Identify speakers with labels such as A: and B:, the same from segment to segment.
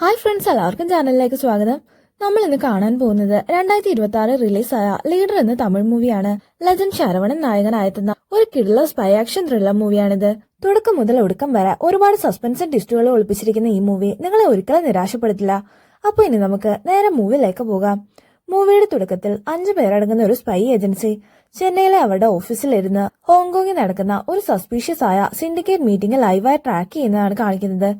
A: Hi friends, എല്ലാവർക്കും ചാനലിലേക്ക് സ്വാഗതം. നമ്മൾ ഇന്ന് കാണാൻ പോകുന്നത് 2026 റിലീസായ ലീഡർ എന്ന തമിഴ് മൂവിയാണ്. ലെജൻഡ് ശരവണൻ നായകനായെത്തുന്ന ഒരു കിടിലൻ സ്പൈ ആക്ഷൻ ത്രില്ലർ മൂവിയാണിത്. തുടക്കം മുതൽ ഒടുക്കം വരെ ഒരുപാട് സസ്പെൻസ് ട്വിസ്റ്റുകൾ ഒളിപ്പിച്ചിരിക്കുന്ന ഈ മൂവി നിങ്ങളെ ഒരിക്കലും നിരാശപ്പെടുത്തില്ല. അപ്പോൾ ഇനി നമുക്ക് നേരെ മൂവിയിലേക്ക് പോകാം. മൂവിയുടെ തുടക്കത്തിൽ 5 പേരടങ്ങുന്ന ഒരു സ്പൈ ഏജൻസി ചെന്നൈയിലെ അവരുടെ ഓഫീസിലിരുന്ന് ഹോങ്കോങ്ങിൽ നടക്കുന്ന ഒരു സസ്പീഷ്യസ് ആയ സിൻഡിക്കേറ്റ് മീറ്റിംഗ് ലൈവായി ട്രാക്ക് ചെയ്യുന്നതാണ് കാണിക്കുന്നത്.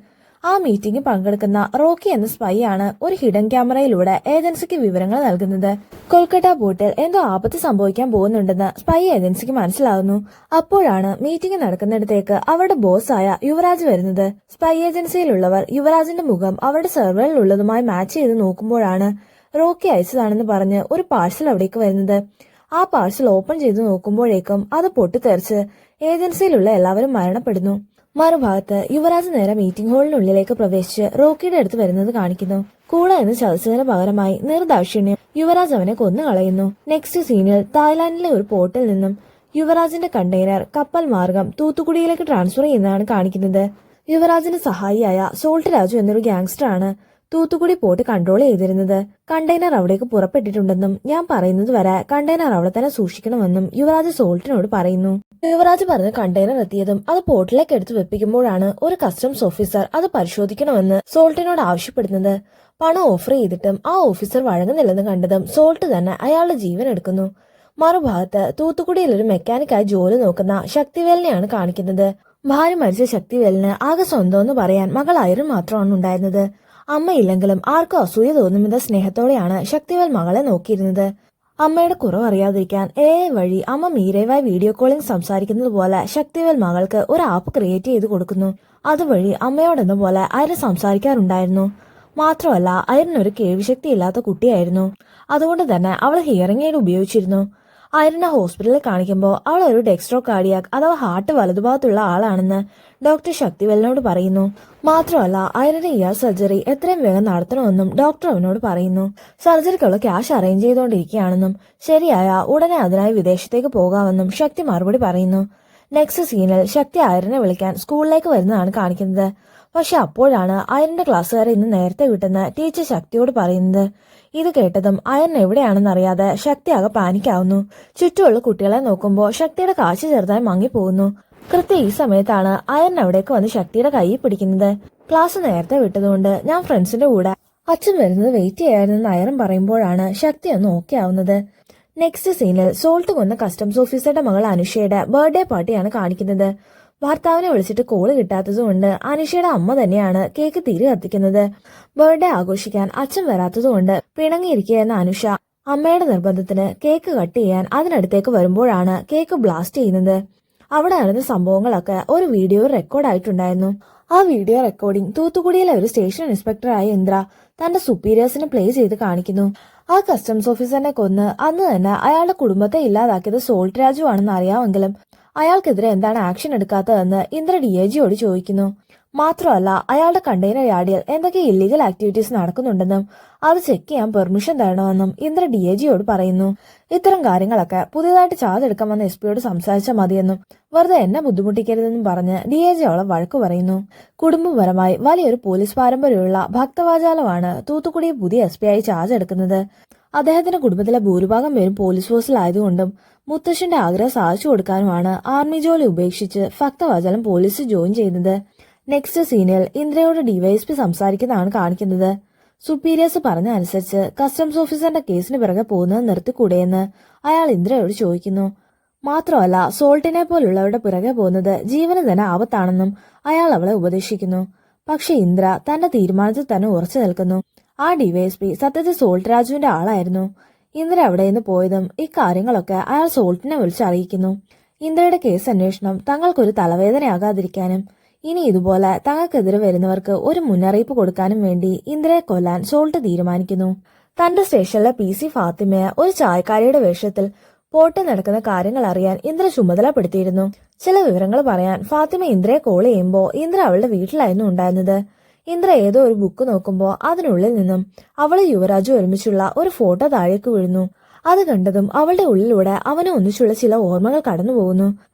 A: ആ മീറ്റിംഗിൽ പങ്കെടുക്കുന്ന റോക്കി എന്ന സ്പൈ ആണ് ഒരു ഹിഡൻ ക്യാമറയിലൂടെ ഏജൻസിക്ക് വിവരങ്ങൾ നൽകുന്നത്. കൊൽക്കത്ത പോർട്ടിൽ എന്തോ ആപത്ത് സംഭവിക്കാൻ പോകുന്നുണ്ടെന്ന് സ്പൈ ഏജൻസിക്ക് മനസ്സിലാകുന്നു. അപ്പോഴാണ് മീറ്റിംഗ് നടക്കുന്നിടത്തേക്ക് അവരുടെ ബോസായ യുവരാജ് വരുന്നത്. സ്പൈ ഏജൻസിയിലുള്ളവർ യുവരാജിന്റെ മുഖം അവരുടെ സെർവറിൽ ഉള്ളതുമായി മാച്ച് ചെയ്ത് നോക്കുമ്പോഴാണ് റോക്കി അയച്ചതാണെന്ന് പറഞ്ഞ് ഒരു പാഴ്സൽ അവിടേക്ക് വരുന്നത്. ആ പാഴ്സൽ ഓപ്പൺ ചെയ്ത് നോക്കുമ്പോഴേക്കും അത് പൊട്ടിത്തെറിച്ച് ഏജൻസിയിലുള്ള എല്ലാവരും മരണപ്പെടുന്നു. മറുഭാഗത്ത് യുവരാജ് നേരെ മീറ്റിംഗ് ഹാളിനുള്ളിലേക്ക് പ്രവേശിച്ച് റോക്കിയുടെ അടുത്ത് വരുന്നത് കാണിക്കുന്നു. കൂടെ എന്ന് ചതിച്ചതിന് പകരമായി നിർദാക്ഷിണ്യം യുവരാജ് അവനെ കൊന്നുകളയുന്നു. നെക്സ്റ്റ് സീനിൽ തായ്ലാന്റിലെ ഒരു പോർട്ടിൽ നിന്നും യുവരാജിന്റെ കണ്ടെയ്നർ കപ്പൽ മാർഗം തൂത്തുക്കുടിയിലേക്ക് ട്രാൻസ്ഫർ ചെയ്യുന്നതാണ് കാണിക്കുന്നത്. യുവരാജിന്റെ സഹായിയായ സോൾട്ട് രാജു എന്നൊരു ഗാങ്സ്റ്റർ ആണ് തൂത്തുക്കുടി പോർട്ട് കൺട്രോൾ ചെയ്തിരുന്നത്. കണ്ടെയ്നർ അവിടേക്ക് പുറപ്പെട്ടിട്ടുണ്ടെന്നും ഞാൻ പറയുന്നത് വരെ കണ്ടെയ്നർ അവിടെ തന്നെ സൂക്ഷിക്കണമെന്നും യുവരാജ് സോൾട്ടിനോട് പറയുന്നു. യുവരാജ് പറഞ്ഞ് കണ്ടെയ്നർ എത്തിയതും അത് പോർട്ടിലേക്ക് എടുത്ത് വെപ്പിക്കുമ്പോഴാണ് ഒരു കസ്റ്റംസ് ഓഫീസർ അത് പരിശോധിക്കണമെന്ന് സോൾട്ടിനോട് ആവശ്യപ്പെടുന്നത്. പണം ഓഫർ ചെയ്തിട്ടും ആ ഓഫീസർ വഴങ്ങുന്നില്ലെന്ന് കണ്ടതും സോൾട്ട് തന്നെ അയാളുടെ ജീവൻ എടുക്കുന്നു. മറുഭാഗത്ത് തൂത്തുക്കുടിയിൽ ഒരു മെക്കാനിക്കായി ജോലി നോക്കുന്ന ശക്തിവേലിനെയാണ് കാണിക്കുന്നത്. ഭാര്യ മരിച്ച ശക്തിവേലിന് ആകെ സ്വന്തമെന്ന് പറയാൻ മകൾ ഐറിൻ മാത്രമാണ് ഉണ്ടായിരുന്നത്. അമ്മയില്ലെങ്കിലും ആർക്കും അസൂയ തോന്നുമെന്ന സ്നേഹത്തോടെയാണ് ശക്തിവേൽ മകളെ നോക്കിയിരുന്നത്. അമ്മയുടെ കുറവ് അറിയാതിരിക്കാൻ വഴി അമ്മ മീരയുമായി വീഡിയോ കോളിംഗ് സംസാരിക്കുന്നത് പോലെ ശക്തിവേൽ മകൾക്ക് ഒരു ആപ്പ് ക്രിയേറ്റ് ചെയ്ത് കൊടുക്കുന്നു. അതുവഴി അമ്മയോടെന്ന പോലെ ഐറിൻ സംസാരിക്കാറുണ്ടായിരുന്നു. മാത്രമല്ല ഐറിൻ ഒരു കേൾവിശക്തി ഇല്ലാത്ത കുട്ടിയായിരുന്നു. അതുകൊണ്ട് തന്നെ അവൾ ഹിയറിംഗ് എയ്ഡ് ഉപയോഗിച്ചിരുന്നു. ഐറിനെ ഹോസ്പിറ്റലിൽ കാണിക്കുമ്പോൾ അവൾ ഒരു ഡെക്സ്ട്രോ കാർഡിയാക് അഥവാ ഹാർട്ട് വലതുഭാഗത്തുള്ള ആളാണെന്ന് ഡോക്ടർ ശക്തിവേലിനോട് പറയുന്നു. മാത്രമല്ല ഐറിന്റെ ഇയർ സർജറി എത്രയും വേഗം നടത്തണമെന്നും ഡോക്ടർ അവനോട് പറയുന്നു. സർജറിക്കുള്ള ക്യാഷ് അറേഞ്ച് ചെയ്തുകൊണ്ടിരിക്കുകയാണെന്നും ശരിയായ ഉടനെ അതിനായി വിദേശത്തേക്ക് പോകാമെന്നും ശക്തി മറുപടി പറയുന്നു. നെക്സ്റ്റ് സീനിൽ ശക്തി ഐറിനെ വിളിക്കാൻ സ്കൂളിലേക്ക് വരുന്നതാണ് കാണിക്കുന്നത്. പക്ഷെ അപ്പോഴാണ് ഐറിന്റെ ക്ലാസ്സുകാരെ ഇന്ന് നേരത്തെ വിട്ടെന്ന് ടീച്ചർ ശക്തിയോട് പറയുന്നത്. ഇത് കേട്ടതും ഐറിൻ എവിടെയാണെന്നറിയാതെ ശക്തി ആകെ പാനിക്കാവുന്നു. ചുറ്റുമുള്ള കുട്ടികളെ നോക്കുമ്പോൾ ശക്തിയുടെ കാഴ്ച ചെറുതായി മങ്ങിപ്പോകുന്നു. കൃത്യം ഈ സമയത്താണ് ഐറിൻ അവിടേക്ക് വന്ന് ശക്തിയുടെ കൈയിൽ പിടിക്കുന്നത്. ക്ലാസ് നേരത്തെ വിട്ടതുകൊണ്ട് ഞാൻ ഫ്രണ്ട്സിന്റെ കൂടെ അച്ഛൻ വരുന്നത് വെയിറ്റ് ചെയ്യായിരുന്നെന്ന് ഐറിൻ പറയുമ്പോഴാണ് ശക്തി ഒന്ന് ഓക്കെ ആവുന്നത്. നെക്സ്റ്റ് സീനിൽ സോൾട്ട് കൊന്ന കസ്റ്റംസ് ഓഫീസറുടെ മകൾ അനുഷയുടെ ബർത്ത്ഡേ പാർട്ടിയാണ് കാണിക്കുന്നത്. ഭർത്താവിനെ വിളിച്ചിട്ട് കോള് കിട്ടാത്തതുകൊണ്ട് അനുഷയുടെ അമ്മ തന്നെയാണ് കേക്ക് തിരി കത്തിക്കുന്നത്. ബർത്ത്ഡേ ആഘോഷിക്കാൻ അച്ഛൻ വരാത്തതുകൊണ്ട് പിണങ്ങിയിരിക്കുകയെന്ന അനുഷ അമ്മയുടെ നിർബന്ധത്തിന് കേക്ക് കട്ട് ചെയ്യാൻ അതിനടുത്തേക്ക് വരുമ്പോഴാണ് കേക്ക് ബ്ലാസ്റ്റ് ചെയ്യുന്നത്. അവിടെ നടന്ന സംഭവങ്ങളൊക്കെ ഒരു വീഡിയോ റെക്കോർഡ് ആയിട്ടുണ്ടായിരുന്നു. ആ വീഡിയോ റെക്കോർഡിംഗ് തൂത്തുക്കുടിയിലെ ഒരു സ്റ്റേഷൻ ഇൻസ്പെക്ടറായ ഇന്ദ്ര തന്റെ സുപ്പീരിയേഴ്സിനെ പ്ലേ ചെയ്ത് കാണിക്കുന്നു. ആ കസ്റ്റംസ് ഓഫീസറിനെ കൊന്ന് അന്ന് തന്നെ അയാളുടെ കുടുംബത്തെ ഇല്ലാതാക്കിയത് സോൾട്ട് രാജു ആണെന്ന് അറിയാമെങ്കിലും അയാൾക്കെതിരെ എന്താണ് ആക്ഷൻ എടുക്കാത്തതെന്ന് ഇന്ദ്ര DIGയോട് ചോദിക്കുന്നു. മാത്രമല്ല അയാളുടെ കണ്ടെയ്നർ യാർഡിൽ എന്തൊക്കെ ഇല്ലീഗൽ ആക്ടിവിറ്റീസ് നടക്കുന്നുണ്ടെന്നും അത് ചെക്ക് ചെയ്യാൻ പെർമിഷൻ തരണമെന്നും ഇന്ദ്ര DIGയോട് പറയുന്നു. ഇത്തരം കാര്യങ്ങളൊക്കെ പുതിയതായിട്ട് ചാതെടുക്കാമെന്ന് SP യോട് സംസാരിച്ചാൽ മതിയെന്നും വെറുതെ എന്നെ ബുദ്ധിമുട്ടിക്കരുതെന്നും പറഞ്ഞ് DIG അവളെ വഴക്കു പറയുന്നു. കുടുംബപരമായി വലിയൊരു പോലീസ് പാരമ്പര്യമുള്ള ഭക്തവാചാലമാണ് തൂത്തുക്കുടി പുതിയ SP ആയി ചാർജ് എടുക്കുന്നത്. അദ്ദേഹത്തിന്റെ കുടുംബത്തിലെ ഭൂരിഭാഗം പേരും പോലീസ് ഫോഴ്സിലായതുകൊണ്ടും മുത്തശ്ശന്റെ ആഗ്രഹം സാധിച്ചു കൊടുക്കാനുമാണ് ആർമി ജോലി ഉപേക്ഷിച്ച് ഭക്തവാചാലം പോലീസ് ജോയിൻ ചെയ്യുന്നത്. നെക്സ്റ്റ് സീനിൽ ഇന്ദ്രയോട് DYSP സംസാരിക്കുന്നതാണ് കാണിക്കുന്നത്. സുപ്പീരിയേഴ്സ് പറഞ്ഞ അനുസരിച്ച് കസ്റ്റംസ് ഓഫീസറിന്റെ കേസിന് പിറകെ പോകുന്നത് നിർത്തിക്കൂടെയെന്ന് അയാൾ ഇന്ദ്രയോട് ചോദിക്കുന്നു. മാത്രമല്ല സോൾട്ടിനെ പോലുള്ളവരുടെ പിറകെ പോകുന്നത് ജീവന് തന്നെ ആപത്താണെന്നും അയാൾ അവളെ ഉപദേശിക്കുന്നു. പക്ഷെ ഇന്ദ്ര തന്റെ തീരുമാനത്തിൽ തന്നെ ഉറച്ചു നിൽക്കുന്നു. ആ DYSP സത്യത്തിൽ സോൾട്ട് രാജുവിന്റെ ആളായിരുന്നു. ഇന്ദ്ര അവിടെ നിന്ന് പോയതും ഇക്കാര്യങ്ങളൊക്കെ അയാൾ സോൾട്ടിനെ വിളിച്ചറിയിക്കുന്നു. ഇന്ദ്രയുടെ കേസ് അന്വേഷണം തങ്ങൾക്കൊരു തലവേദനയാകാതിരിക്കാനും ഇനി ഇതുപോലെ തങ്ങൾക്കെതിരെ വരുന്നവർക്ക് ഒരു മുന്നറിയിപ്പ് കൊടുക്കാനും വേണ്ടി ഇന്ദ്രയെ കൊല്ലാൻ സോൾട്ട് തീരുമാനിക്കുന്നു. തന്റെ സ്റ്റേഷനിലെ PC ഫാത്തിമയെ ഒരു ചായക്കാരിയുടെ വേഷത്തിൽ പോർട്ടിൽ നടക്കുന്ന കാര്യങ്ങൾ അറിയാൻ ഇന്ദ്ര ചുമതലപ്പെടുത്തിയിരുന്നു. ചില വിവരങ്ങൾ പറയാൻ ഫാത്തിമ ഇന്ദ്രയെ കോൾ ചെയ്യുമ്പോൾ ഇന്ദ്ര അവളുടെ വീട്ടിലായിരുന്നു ഉണ്ടായിരുന്നത്. ഇന്ദ്ര ഏതോ ഒരു ബുക്ക് നോക്കുമ്പോൾ അതിനുള്ളിൽ നിന്നും അവളെ യുവരാജു ഒരുമിച്ചുള്ള ഒരു ഫോട്ടോ താഴേക്ക് വീഴുന്നു. അത് കണ്ടതും അവളുടെ ഉള്ളിലൂടെ അവനെ ഒന്നിച്ചുള്ള ചില ഓർമ്മകൾ കടന്നു പോകുന്നു.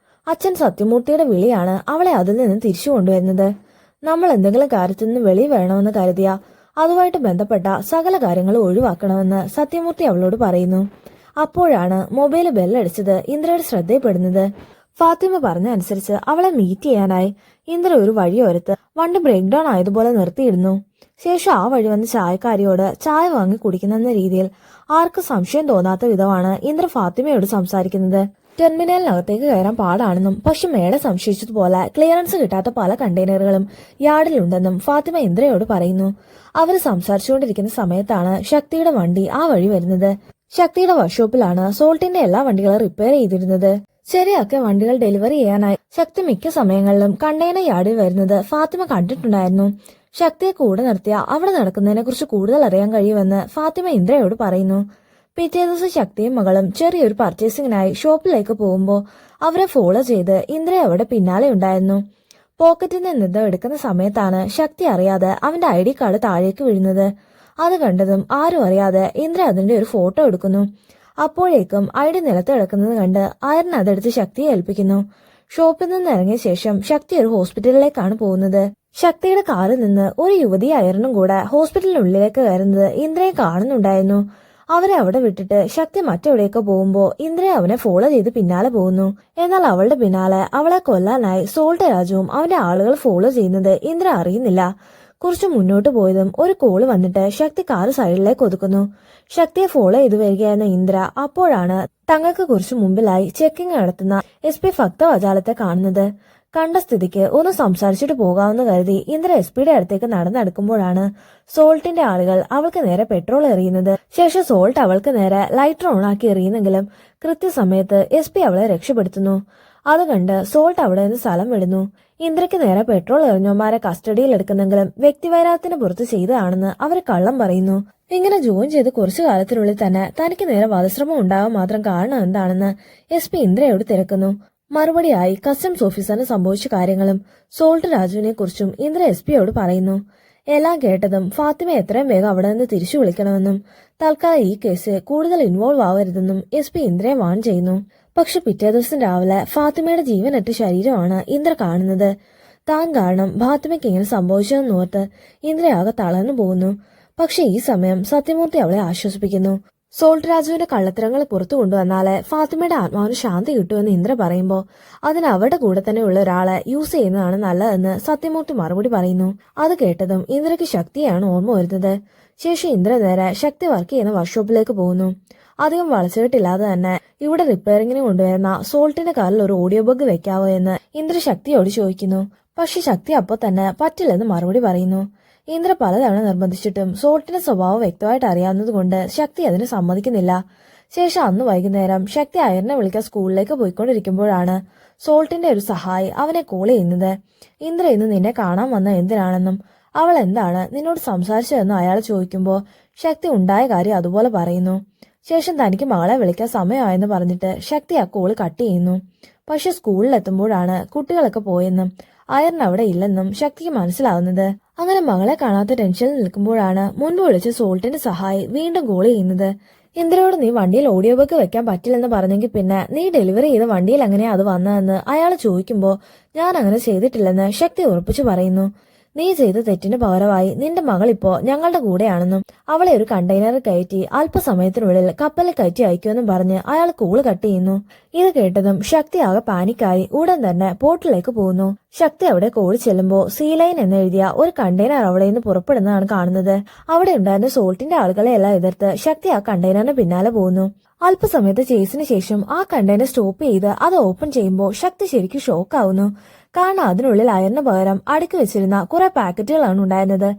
A: അച്ഛൻ സത്യമൂർത്തിയുടെ വിളിയാണ് അവളെ അതിൽ നിന്ന് തിരിച്ചു കൊണ്ടുവരുന്നത്. നമ്മൾ എന്തെങ്കിലും കാര്യത്തിൽ നിന്ന് വെളി വേണമെന്ന് കരുതിയ അതുമായിട്ട് ബന്ധപ്പെട്ട സകല കാര്യങ്ങളും ഒഴിവാക്കണമെന്ന് സത്യമൂർത്തി അവളോട് പറയുന്നു. അപ്പോഴാണ് മൊബൈൽ ബെല്ലടിച്ചത് ഇന്ദ്രയുടെ ശ്രദ്ധയിൽപ്പെടുന്നത്. ഫാത്തിമ പറഞ്ഞ അനുസരിച്ച് അവളെ മീറ്റ് ചെയ്യാനായി ഇന്ദ്ര ഒരു വഴിയോരത്ത് വണ്ടി ബ്രേക്ക് ഡൗൺ ആയതുപോലെ നിർത്തിയിടുന്നു. ശേഷം ആ വഴി വന്ന് ചായക്കാരിയോട് ചായ വാങ്ങി കുടിക്കുന്നെന്ന രീതിയിൽ ആർക്കും സംശയം തോന്നാത്ത വിധമാണ് ഇന്ദ്ര ഫാത്തിമയോട് സംസാരിക്കുന്നത്. ടെർമിനലിനകത്തേക്ക് കയറാൻ പാടാണെന്നും പക്ഷെ മേഡം സംശയിച്ചതുപോലെ ക്ലിയറൻസ് കിട്ടാത്ത പല കണ്ടെയ്നറുകളും യാർഡിലുണ്ടെന്നും ഫാത്തിമ ഇന്ദ്രയോട് പറയുന്നു. അവര് സംസാരിച്ചുകൊണ്ടിരിക്കുന്ന സമയത്താണ് ശക്തിയുടെ വണ്ടി ആ വഴി വരുന്നത്. ശക്തിയുടെ വർക്ക്ഷോപ്പിലാണ് സോൾട്ടിന്റെ എല്ലാ വണ്ടികളും റിപ്പയർ ചെയ്തിരുന്നത്. ശരിയാക്കിയ വണ്ടികൾ ഡെലിവറി ചെയ്യാനായി ശക്തി മിക്ക സമയങ്ങളിലും കണ്ടെയ്നർ യാർഡിൽ വരുന്നത് ഫാത്തിമ കണ്ടിട്ടുണ്ടായിരുന്നു. ശക്തിയെ കൂടെ നിർത്തിയ അവിടെ നടക്കുന്നതിനെ കുറിച്ച് കൂടുതൽ അറിയാൻ കഴിയുമെന്ന് ഫാത്തിമ ഇന്ദ്രയോട് പറയുന്നു. പിറ്റേ ദിവസം ശക്തിയും മകളും ചെറിയൊരു പർച്ചേസിംഗിനായി ഷോപ്പിലേക്ക് പോകുമ്പോൾ അവരെ ഫോളോ ചെയ്ത് ഇന്ദ്ര അവിടെ പിന്നാലെ ഉണ്ടായിരുന്നു. പോക്കറ്റിൽ നിന്ന് എടുക്കുന്ന സമയത്താണ് ശക്തി അറിയാതെ അവന്റെ ID കാർഡ് താഴേക്ക് വീഴുന്നത്. അത് കണ്ടതും ആരും അറിയാതെ ഇന്ദ്ര അതിന്റെ ഒരു ഫോട്ടോ എടുക്കുന്നു. അപ്പോഴേക്കും ID നിലത്ത് കിടക്കുന്നത് കണ്ട് അയർൻ അതെടുത്ത് ശക്തിയെ ഏൽപ്പിക്കുന്നു. ഷോപ്പിൽ നിന്ന് ഇറങ്ങിയ ശേഷം ശക്തി ഒരു ഹോസ്പിറ്റലിലേക്കാണ് പോകുന്നത്. ശക്തിയുടെ കാറിൽ നിന്ന് ഒരു യുവതി അയർനും കൂടെ ഹോസ്പിറ്റലിനുള്ളിലേക്ക് കയറുന്നത് ഇന്ദ്രയെ കാണുന്നുണ്ടായിരുന്നു. അവരെ അവിടെ വിട്ടിട്ട് ശക്തി മറ്റെവിടെയൊക്കെ പോകുമ്പോൾ ഇന്ദ്ര അവനെ ഫോളോ ചെയ്ത് പിന്നാലെ പോകുന്നു. എന്നാൽ അവളുടെ പിന്നാലെ അവളെ കൊല്ലാനായി സോൾട്ട് രാജുവും അവന്റെ ആളുകൾ ഫോളോ ചെയ്യുന്നത് ഇന്ദ്ര അറിയുന്നില്ല. കുറച്ച് മുന്നോട്ട് പോയതും ഒരു കോള് വന്നിട്ട് ശക്തി കാറ് സൈഡിലേക്ക് ഒതുക്കുന്നു. ശക്തിയെ ഫോളോ ചെയ്തു വരികയായിരുന്ന ഇന്ദ്ര അപ്പോഴാണ് തങ്ങൾക്ക് കുറച്ചു മുമ്പിലായി ചെക്കിംഗ് നടത്തുന്ന SP ഭക്തവചാലത്തെ കാണുന്നത്. കണ്ട സ്ഥിതിക്ക് ഒന്ന് സംസാരിച്ചിട്ട് പോകാമെന്ന് കരുതി ഇന്ദ്ര SPയുടെ അടുത്തേക്ക് നടന്നെടുക്കുമ്പോഴാണ് സോൾട്ടിന്റെ ആളുകൾ അവൾക്ക് നേരെ പെട്രോൾ എറിയുന്നത്. ശേഷം സോൾട്ട് അവൾക്ക് നേരെ ലൈറ്റർ ഓണാക്കി എറിയുന്നെങ്കിലും കൃത്യസമയത്ത് SP അവളെ രക്ഷപ്പെടുത്തുന്നു. അത് കണ്ട് സോൾട്ട് അവിടെ നിന്ന് സ്ഥലം വിടുന്നു. ഇന്ദ്രയ്ക്ക് നേരെ പെട്രോൾ എറിഞ്ഞവന്മാരെ കസ്റ്റഡിയിൽ എടുക്കുന്നെങ്കിലും വ്യക്തിവൈരാഗ്യത്തിന് പുറത്ത് ചെയ്തതാണെന്ന് അവർ കള്ളം പറയുന്നു. ഇങ്ങനെ ജോയിൻ ചെയ്ത് കുറച്ചു കാലത്തിനുള്ളിൽ തന്നെ തനിക്ക് നേരെ വധശ്രമം ഉണ്ടാകാൻ മാത്രം കാരണം എന്താണെന്ന് SP ഇന്ദ്രയോട് തിരക്കുന്നു. മറുപടിയായി കസ്റ്റംസ് ഓഫീസറിന് സംഭവിച്ച കാര്യങ്ങളും സോൾട്ട് രാജുവിനെ കുറിച്ചും ഇന്ദ്ര SP പറയുന്നു. എല്ലാം കേട്ടതും ഫാത്തിമ എത്രയും വേഗം അവിടെ നിന്ന് തിരിച്ചു വിളിക്കണമെന്നും തൽക്കാലം ഈ കേസ് കൂടുതൽ ഇൻവോൾവ് ആവരുതെന്നും SP ഇന്ദ്രയെ വാൺ ചെയ്യുന്നു. പക്ഷെ പിറ്റേ ദിവസം രാവിലെ ഫാത്തിമയുടെ ജീവനറ്റ ശരീരമാണ് ഇന്ദ്ര കാണുന്നത്. താൻ കാരണം ഫാത്തിമയ്ക്ക് ഇങ്ങനെ സംഭവിച്ചതെന്നോർത്ത് ഇന്ദ്രയാകെ തളർന്നു പോകുന്നു. പക്ഷെ ഈ സമയം സത്യമൂർത്തി അവളെ ആശ്വസിപ്പിക്കുന്നു. സോൾട്ട് രാജുവിന്റെ കള്ളത്തരങ്ങൾ പുറത്തു കൊണ്ടുവന്നാലേ ഫാത്തിമയുടെ ആത്മാവിന് ശാന്തി കിട്ടുമെന്ന് ഇന്ദ്ര പറയുമ്പോൾ അതിന് അവരുടെ കൂടെ തന്നെ ഉള്ള ഒരാളെ യൂസ് ചെയ്യുന്നതാണ് നല്ലതെന്ന് സത്യമൂർത്തി മറുപടി പറയുന്നു. അത് കേട്ടതും ഇന്ദ്രയ്ക്ക് ശക്തിയാണ് ഓർമ്മ വരുന്നത്. ശേഷം ഇന്ദ്ര നേരെ ശക്തി വർക്ക് ചെയ്യുന്ന വർക്ക്ഷോപ്പിലേക്ക് പോകുന്നു. അധികം വളച്ചുകെട്ടില്ലാതെ തന്നെ ഇവിടെ റിപ്പയറിങ്ങിന് കൊണ്ടുവരുന്ന സോൾട്ടിന്റെ കാറിൽ ഒരു ഓഡിയോ ബഗ് വെക്കാവോ എന്ന് ഇന്ദ്ര ശക്തിയോട് ചോദിക്കുന്നു. പക്ഷെ ശക്തി അപ്പോൾ തന്നെ പറ്റില്ലെന്ന് മറുപടി പറയുന്നു. ഇന്ദ്ര പലതവണ നിർബന്ധിച്ചിട്ടും സോൾട്ടിന്റെ സ്വഭാവം വ്യക്തമായിട്ട് അറിയാവുന്നതുകൊണ്ട് ശക്തി അതിന് സമ്മതിക്കുന്നില്ല. ശേഷം അന്ന് വൈകുന്നേരം ശക്തി അയറിനെ വിളിക്കാൻ സ്കൂളിലേക്ക് പോയിക്കൊണ്ടിരിക്കുമ്പോഴാണ് സോൾട്ടിന്റെ ഒരു സഹായി അവനെ കോൾ ചെയ്യുന്നത്. ഇന്ദ്ര ഇന്ന് നിന്നെ കാണാൻ വന്ന എന്തിനാണെന്നും അവൾ എന്താണ് നിന്നോട് സംസാരിച്ചതെന്നും അയാൾ ചോദിക്കുമ്പോൾ ശക്തി ഉണ്ടായ കാര്യം അതുപോലെ പറയുന്നു. ശേഷം തനിക്ക് മകളെ വിളിക്കാൻ സമയമായെന്ന് പറഞ്ഞിട്ട് ശക്തി ആ കോള് കട്ട് ചെയ്യുന്നു. പക്ഷെ സ്കൂളിലെത്തുമ്പോഴാണ് കുട്ടികളൊക്കെ പോയെന്നും അയറിന് അവിടെ ഇല്ലെന്നും ശക്തിക്ക് മനസ്സിലാവുന്നത്. അങ്ങനെ മകളെ കാണാത്ത ടെൻഷനിൽ നിൽക്കുമ്പോഴാണ് മുൻപ് വിളിച്ച് സോൾട്ടിന്റെ സഹായി വീണ്ടും കോൾ ചെയ്യുന്നത്. ഇന്ദ്രയോട് നീ വണ്ടിയിൽ ഓഡിയോ ബഗ് വെക്കാൻ പറ്റില്ലെന്ന് പറഞ്ഞെങ്കിൽ പിന്നെ നീ ഡെലിവറി ചെയ്ത വണ്ടിയിൽ എങ്ങനെയാ അത് വന്നതെന്ന് അയാൾ ചോദിക്കുമ്പോൾ ഞാൻ അങ്ങനെ ചെയ്തിട്ടില്ലെന്ന് ശക്തി ഉറപ്പിച്ചു പറയുന്നു. നീ ചെയ്ത തെറ്റിന് പകരമായി നിന്റെ മകൾ ഇപ്പോ ഞങ്ങളുടെ കൂടെയാണെന്നും അവളെ ഒരു കണ്ടെയ്നറിൽ കയറ്റി അല്പസമയത്തിനുള്ളിൽ കപ്പലിൽ കയറ്റി അയക്കുമെന്നും പറഞ്ഞ് അയാൾ കോള് കട്ട് ചെയ്യുന്നു. ഇത് കേട്ടതും ശക്തി ആകെ പാനിക്കായി ഉടൻ തന്നെ പോർട്ടിലേക്ക് പോകുന്നു. ശക്തി അവിടെ കോള് ചെല്ലുമ്പോൾ സീലൈൻ എന്നെഴുതിയ ഒരു കണ്ടെയ്നർ അവിടെ നിന്ന് പുറപ്പെടുന്നതാണ് കാണുന്നത്. അവിടെ ഉണ്ടായിരുന്ന സോൾട്ടിന്റെ ആളുകളെ എല്ലാം എതിർത്ത് ശക്തി ആ കണ്ടെയ്നറിന് പിന്നാലെ പോകുന്നു. അല്പസമയത്തെ ചേസിന് ശേഷം ആ കണ്ടെയ്നർ സ്റ്റോപ്പ് ചെയ്ത് അത് ഓപ്പൺ ചെയ്യുമ്പോൾ ശക്തി ശരിക്കും ഷോക്കാവുന്നു. കാരണം അതിനുള്ളിൽ അയറിന് പകരം അടുക്കി വെച്ചിരുന്ന കുറെ പാക്കറ്റുകളാണ് ഉണ്ടായിരുന്നത്.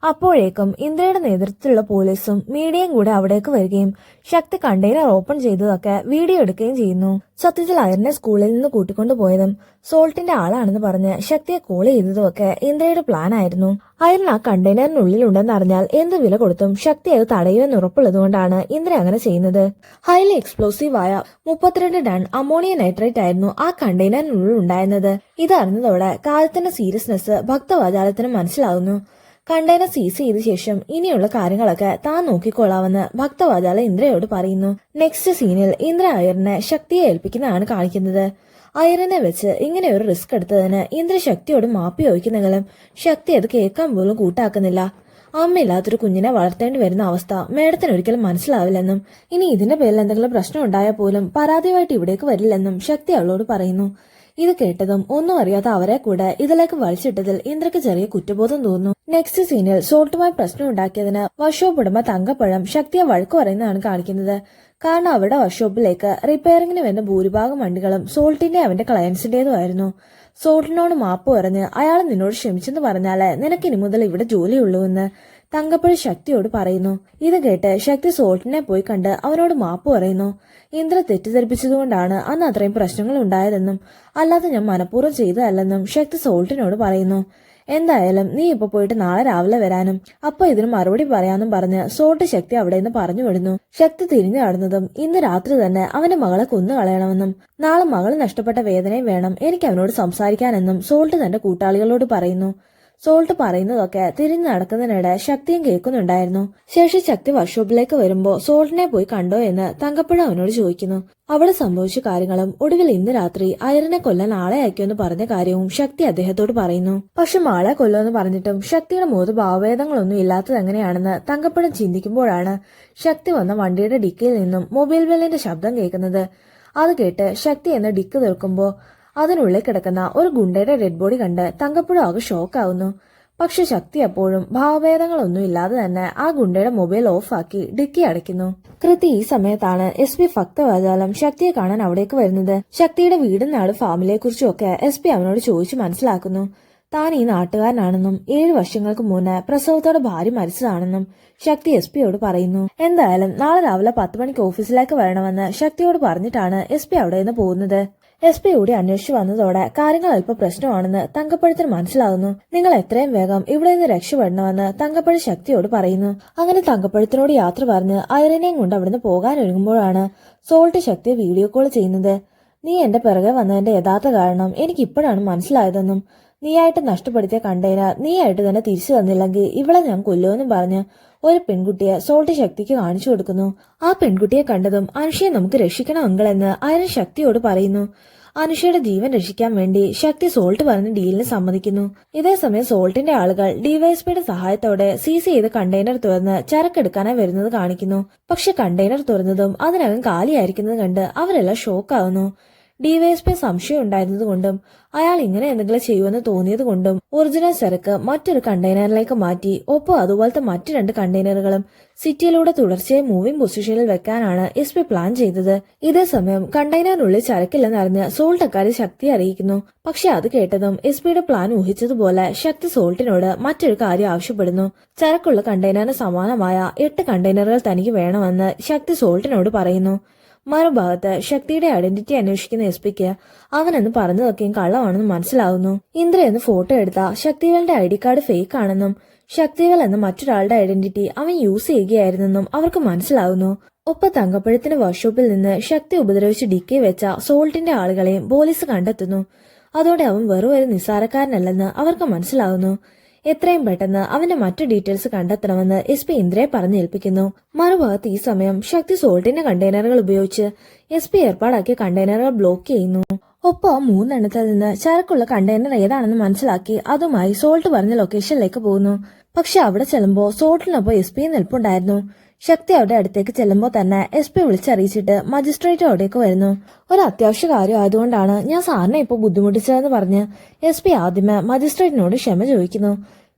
A: അപ്പോഴേക്കും ഇന്ദ്രയുടെ നേതൃത്വത്തിലുള്ള പോലീസും മീഡിയയും കൂടെ അവിടേക്ക് വരികയും ശക്തി കണ്ടെയ്നർ ഓപ്പൺ ചെയ്തതൊക്കെ വീഡിയോ എടുക്കുകയും ചെയ്യുന്നു. സത്യത്തിൽ അയറിനെ സ്കൂളിൽ നിന്ന് കൂട്ടിക്കൊണ്ടുപോയതും സോൾട്ടിന്റെ ആളാണെന്ന് പറഞ്ഞ് ശക്തിയെ കോൾ ചെയ്തതുമൊക്കെ ഇന്ദ്രയുടെ പ്ലാൻ ആയിരുന്നു. അയറിന് ആ കണ്ടെയ്നറിനുള്ളിൽ ഉണ്ടെന്ന് അറിഞ്ഞാൽ എന്ത് വില കൊടുത്തും ശക്തി അത് തടയുമെന്ന് ഉറപ്പുള്ളതുകൊണ്ടാണ് ഇന്ദ്ര അങ്ങനെ ചെയ്യുന്നത്. ഹൈലി എക്സ്പ്ലോസീവായ 32 ടൺ അമോണിയം നൈട്രേറ്റ് ആയിരുന്നു ആ കണ്ടെയ്നറിനുള്ളിൽ ഉണ്ടായിരുന്നത്. ഇതറിഞ്ഞതോടെ കാര്യത്തിന്റെ സീരിയസ്നെസ് ഭക്തവാചാലത്തിന് മനസ്സിലാകുന്നു. കണ്ടെയ്നർ സീസ് ചെയ്ത ശേഷം ഇനിയുള്ള കാര്യങ്ങളൊക്കെ താൻ നോക്കിക്കൊള്ളാമെന്ന് ഭക്തവാചാല ഇന്ദ്രയോട് പറയുന്നു. നെക്സ്റ്റ് സീനിൽ ഇന്ദ്ര അയറിനെ ശക്തിയെ ഏൽപ്പിക്കുന്നതാണ് കാണിക്കുന്നത്. അയറിനെ വെച്ച് ഇങ്ങനെ ഒരു റിസ്ക് എടുത്തതിന് ഇന്ദ്ര ശക്തിയോട് മാപ്പി ചോദിക്കുന്നെങ്കിലും ശക്തി അത് കേൾക്കാൻ പോലും കൂട്ടാക്കുന്നില്ല. അമ്മയില്ലാത്തൊരു കുഞ്ഞിനെ വളർത്തേണ്ടി വരുന്ന അവസ്ഥ മേഡത്തിന് ഒരിക്കലും മനസ്സിലാവില്ലെന്നും ഇനി ഇതിന്റെ പേരിൽ എന്തെങ്കിലും പ്രശ്നം ഉണ്ടായാൽ പോലും പരാതിയുമായിട്ട് ഇവിടേക്ക് വരില്ലെന്നും ശക്തി അവളോട് പറയുന്നു. ഇത് കേട്ടതും ഒന്നും അറിയാത്ത അവരെ കൂടെ ഇതിലേക്ക് വലിച്ചിട്ടതിൽ ഇന്ദ്രയ്ക്ക് ചെറിയ കുറ്റബോധം തോന്നുന്നു. നെക്സ്റ്റ് സീനിൽ സോൾട്ടുമായി പ്രശ്നം ഉണ്ടാക്കിയതിന് വർക്ക്ഷോപ്പ് ഉടമ തങ്കപ്പഴം ശക്തിയെ വഴക്കു പറയുന്നതാണ് കാണിക്കുന്നത്. കാരണം അവരുടെ വർക്ക്ഷോപ്പിലേക്ക് റിപ്പയറിംഗിന് വരുന്ന ഭൂരിഭാഗം വണ്ടികളും സോൾട്ടിന്റെ അവന്റെ ക്ലയൻസിന്റേതുമായിരുന്നു. സോൾട്ടിനോട് മാപ്പ് പറഞ്ഞ് അയാൾ നിന്നോട് ക്ഷമിച്ചെന്ന് പറഞ്ഞാല് നിനക്കിനി മുതൽ ഇവിടെ ജോലിയുള്ളൂവെന്ന് തങ്കപ്പഴം ശക്തിയോട് പറയുന്നു. ഇത് കേട്ട് ശക്തി സോൾട്ടിനെ പോയി കണ്ട് അവനോട് മാപ്പ് പറയുന്നു. ഇന്ദ്ര തെറ്റിദ്ധരിപ്പിച്ചതുകൊണ്ടാണ് അന്ന് അത്രയും പ്രശ്നങ്ങൾ ഉണ്ടായതെന്നും അല്ലാതെ ഞാൻ മനഃപൂർവ്വം ചെയ്തതല്ലെന്നും ശക്തി സോൾട്ടിനോട് പറയുന്നു. എന്തായാലും നീ ഇപ്പൊ പോയിട്ട് നാളെ രാവിലെ വരാനും അപ്പൊ ഇതിന് മറുപടി പറയാന്നും പറഞ്ഞ് സോൾട്ട് ശക്തി അവിടെ നിന്ന് പറഞ്ഞു വിടുന്നു. ശക്തി തിരിഞ്ഞു കടന്നതും ഇന്ന് രാത്രി തന്നെ അവന്റെ മകളെ കൊന്നു കളയണമെന്നും നാളെ മകൾ നഷ്ടപ്പെട്ട വേദനയും വേണം എനിക്ക് അവനോട് സംസാരിക്കാനെന്നും സോൾട്ട് തന്റെ കൂട്ടാളികളോട് പറയുന്നു. സോൾട്ട് പറയുന്നതൊക്കെ തിരിഞ്ഞു നടക്കുന്നതിനിടെ ശക്തിയും കേൾക്കുന്നുണ്ടായിരുന്നു. ശേഷം ശക്തി വർക്ക്ഷോപ്പിലേക്ക് വരുമ്പോ സോൾട്ടിനെ പോയി കണ്ടോ എന്ന് തങ്കപ്പഴ അവനോട് ചോദിക്കുന്നു. അവിടെ സംഭവിച്ച കാര്യങ്ങളും ഒടുവിൽ ഇന്ന് രാത്രി അയറിനെ കൊല്ലാൻ ആളെ അയക്കുമെന്ന് പറഞ്ഞ കാര്യവും ശക്തി അദ്ദേഹത്തോട് പറയുന്നു. പക്ഷെ ആളെ കൊല്ലുമെന്ന് പറഞ്ഞിട്ടും ശക്തിയുടെ മുഖത്ത് ഭാവഭേദങ്ങളൊന്നും ഇല്ലാത്തത് എങ്ങനെയാണെന്ന് തങ്കപ്പഴം ചിന്തിക്കുമ്പോഴാണ് ശക്തി വന്ന വണ്ടിയുടെ ഡിക്കിയിൽ നിന്നും മൊബൈൽ ബെല്ലിന്റെ ശബ്ദം കേൾക്കുന്നത്. അത് കേട്ട് ശക്തി എന്ന ഡിക്ക് തീർക്കുമ്പോ അതിനുള്ളിൽ കിടക്കുന്ന ഒരു ഗുണ്ടയുടെ ഡെഡ് ബോഡി കണ്ട് തങ്കപ്പുഴ ആകെ ഷോക്കാവുന്നു. പക്ഷെ ശക്തി അപ്പോഴും ഭാവഭേദങ്ങളൊന്നും ഇല്ലാതെ തന്നെ ആ ഗുണ്ടയുടെ മൊബൈൽ ഓഫാക്കി ഡിക്കി അടയ്ക്കുന്നു. കൃത്യ ഈ സമയത്താണ് SP ഭക്തവാചാലം ശക്തിയെ കാണാൻ അവിടേക്ക് വരുന്നത്. ശക്തിയുടെ വീടും നാട് ഫാമിലിയെ കുറിച്ചും ഒക്കെ SP അവനോട് ചോദിച്ചു മനസ്സിലാക്കുന്നു. താൻ ഈ നാട്ടുകാരനാണെന്നും 7 വർഷങ്ങൾക്ക് മുന്നേ പ്രസവത്തോടെ ഭാര്യ മരിച്ചതാണെന്നും ശക്തി SP പറയുന്നു. എന്തായാലും നാളെ രാവിലെ 10 മണിക്ക് ഓഫീസിലേക്ക് വരണമെന്ന് ശക്തിയോട് പറഞ്ഞിട്ടാണ് SP അവിടെ നിന്ന് പോകുന്നത്. SP കൂടി അന്വേഷിച്ചു വന്നതോടെ കാര്യങ്ങൾ അല്പം പ്രശ്നമാണെന്ന് തങ്കപ്പഴത്തിന് മനസ്സിലാകുന്നു. നിങ്ങൾ എത്രയും വേഗം ഇവിടെ നിന്ന് രക്ഷപ്പെടണമെന്ന് തങ്കപ്പഴ ശക്തിയോട് പറയുന്നു. അങ്ങനെ തങ്കപ്പഴത്തിനോട് യാത്ര പറഞ്ഞ് ഐറിനെയും കൊണ്ട് അവിടുന്ന് പോകാൻ ഒരുങ്ങുമ്പോഴാണ് സോൾട്ട് ശക്തിയെ വീഡിയോ കോൾ ചെയ്യുന്നത്. നീ എന്റെ പിറകെ വന്നതിന്റെ യഥാർത്ഥ കാരണം എനിക്കിപ്പോഴാണ് മനസ്സിലായതെന്നും നീയായിട്ട് നഷ്ടപ്പെടുത്തിയ കണ്ടെയ്നർ നീയായിട്ട് തന്നെ തിരിച്ചു തന്നില്ലെങ്കിൽ ഇവളെ ഞാൻ കൊല്ലുമെന്നും പറഞ്ഞ് ഒരു പെൺകുട്ടിയെ സോൾട്ട് ശക്തിക്ക് കാണിച്ചു കൊടുക്കുന്നു. ആ പെൺകുട്ടിയെ കണ്ടതും അനുഷയെ നമുക്ക് രക്ഷിക്കണം അങ്കിളെന്ന് ഐറൻ ശക്തിയോട് പറയുന്നു. അനുഷയുടെ ജീവൻ രക്ഷിക്കാൻ വേണ്ടി ശക്തി സോൾട്ട് പറഞ്ഞ ഡീലിന് സമ്മതിക്കുന്നു. ഇതേസമയം സോൾട്ടിന്റെ ആളുകൾ ഡിവൈഎസ്പിയുടെ സഹായത്തോടെ സീസ് ചെയ്ത് കണ്ടെയ്നർ തുറന്ന് ചരക്കെടുക്കാനായി വരുന്നത് കാണിക്കുന്നു. പക്ഷെ കണ്ടെയ്നർ തുറന്നതും അതിനകം കാലിയായിരിക്കുന്നത് കണ്ട് അവരെല്ലാം ഷോക്കാവുന്നു. ഡിവൈഎസ്പി സംശയം ഉണ്ടായിരുന്നതുകൊണ്ടും അയാൾ ഇങ്ങനെ എന്തെങ്കിലും ചെയ്യുമെന്ന് തോന്നിയതുകൊണ്ടും ഒറിജിനൽ ചരക്ക് മറ്റൊരു കണ്ടെയ്നറിലേക്ക് മാറ്റി ഒപ്പം അതുപോലത്തെ മറ്റു 2 കണ്ടെയ്നറുകളും സിറ്റിയിലൂടെ തുടർച്ചയായി മൂവിംഗ് പൊസിഷനിൽ വെക്കാനാണ് SP പ്ലാൻ ചെയ്തത്. ഇതേസമയം കണ്ടെയ്നറിനുള്ളിൽ ചരക്കില്ലെന്നറിഞ്ഞ് സോൾട്ട് അക്കാര്യം ശക്തിയെ അറിയിക്കുന്നു. പക്ഷെ അത് കേട്ടതും SPയുടെ പ്ലാൻ ഊഹിച്ചതുപോലെ ശക്തി സോൾട്ടിനോട് മറ്റൊരു കാര്യം ആവശ്യപ്പെടുന്നു. ചരക്കുള്ള കണ്ടെയ്നറിന് സമാനമായ 8 കണ്ടെയ്നറുകൾ തനിക്ക് വേണമെന്ന് ശക്തി സോൾട്ടിനോട് പറയുന്നു. മറുഭാഗത്ത് ശക്തിയുടെ ഐഡന്റിറ്റി അന്വേഷിക്കുന്ന SPക്ക് അവനെന്ന് പറഞ്ഞതൊക്കെയും കള്ളമാണെന്ന് മനസ്സിലാവുന്നു. ഇന്ദ്ര എന്ന് ഫോട്ടോ എടുത്ത ശക്തിവേലിന്റെ ID കാർഡ് ഫേക്ക് ആണെന്നും ശക്തിവേൽ എന്ന മറ്റൊരാളുടെ ഐഡന്റിറ്റി അവൻ യൂസ് ചെയ്യുകയായിരുന്നെന്നും അവർക്ക് മനസ്സിലാവുന്നു. ഒപ്പം തങ്കപ്പഴത്തിന്റെ വർക്ക്ഷോപ്പിൽ നിന്ന് ശക്തി ഉപദ്രവിച്ച് ഡിക്കി വെച്ച സോൾട്ടിന്റെ ആളുകളെയും പോലീസ് കണ്ടെത്തുന്നു. അതോടെ അവൻ വെറും ഒരു നിസ്സാരക്കാരനല്ലെന്ന് അവർക്ക് മനസ്സിലാവുന്നു. എത്രയും പെട്ടെന്ന് അവന്റെ മറ്റു ഡീറ്റെയിൽസ് കണ്ടെത്തണമെന്ന് SP ഇന്ദ്രയെ പറഞ്ഞേൽപ്പിക്കുന്നു. മറുഭാഗത്ത് ഈ സമയം ശക്തി സോൾട്ടിന്റെ കണ്ടെയ്നറുകൾ ഉപയോഗിച്ച് SP ഏർപ്പാടാക്കിയ കണ്ടെയ്നറുകൾ ബ്ലോക്ക് ചെയ്യുന്നു. ഒപ്പം 3 എണ്ണത്തിൽ നിന്ന് ചരക്കുള്ള കണ്ടെയ്നർ ഏതാണെന്ന് മനസ്സിലാക്കി അതുമായി സോൾട്ട് പറഞ്ഞ ലൊക്കേഷനിലേക്ക് പോകുന്നു. പക്ഷെ അവിടെ ചെല്ലുമ്പോൾ സോൾട്ടിനൊപ്പം SP നിൽപ്പുണ്ടായിരുന്നു. ശക്തി അവിടെ അടുത്തേക്ക് ചെല്ലുമ്പോൾ തന്നെ SP വിളിച്ചറിയിച്ചിട്ട് മജിസ്ട്രേറ്റ് അവിടേക്ക് വരുന്നു. ഒരു അത്യാവശ്യ കാര്യം ആയതുകൊണ്ടാണ് ഞാൻ സാറിനെ ഇപ്പോൾ ബുദ്ധിമുട്ടിച്ചതെന്ന് പറഞ്ഞ് SP ആദ്യമേ മജിസ്ട്രേറ്റിനോട് ക്ഷമ ചോദിക്കുന്നു.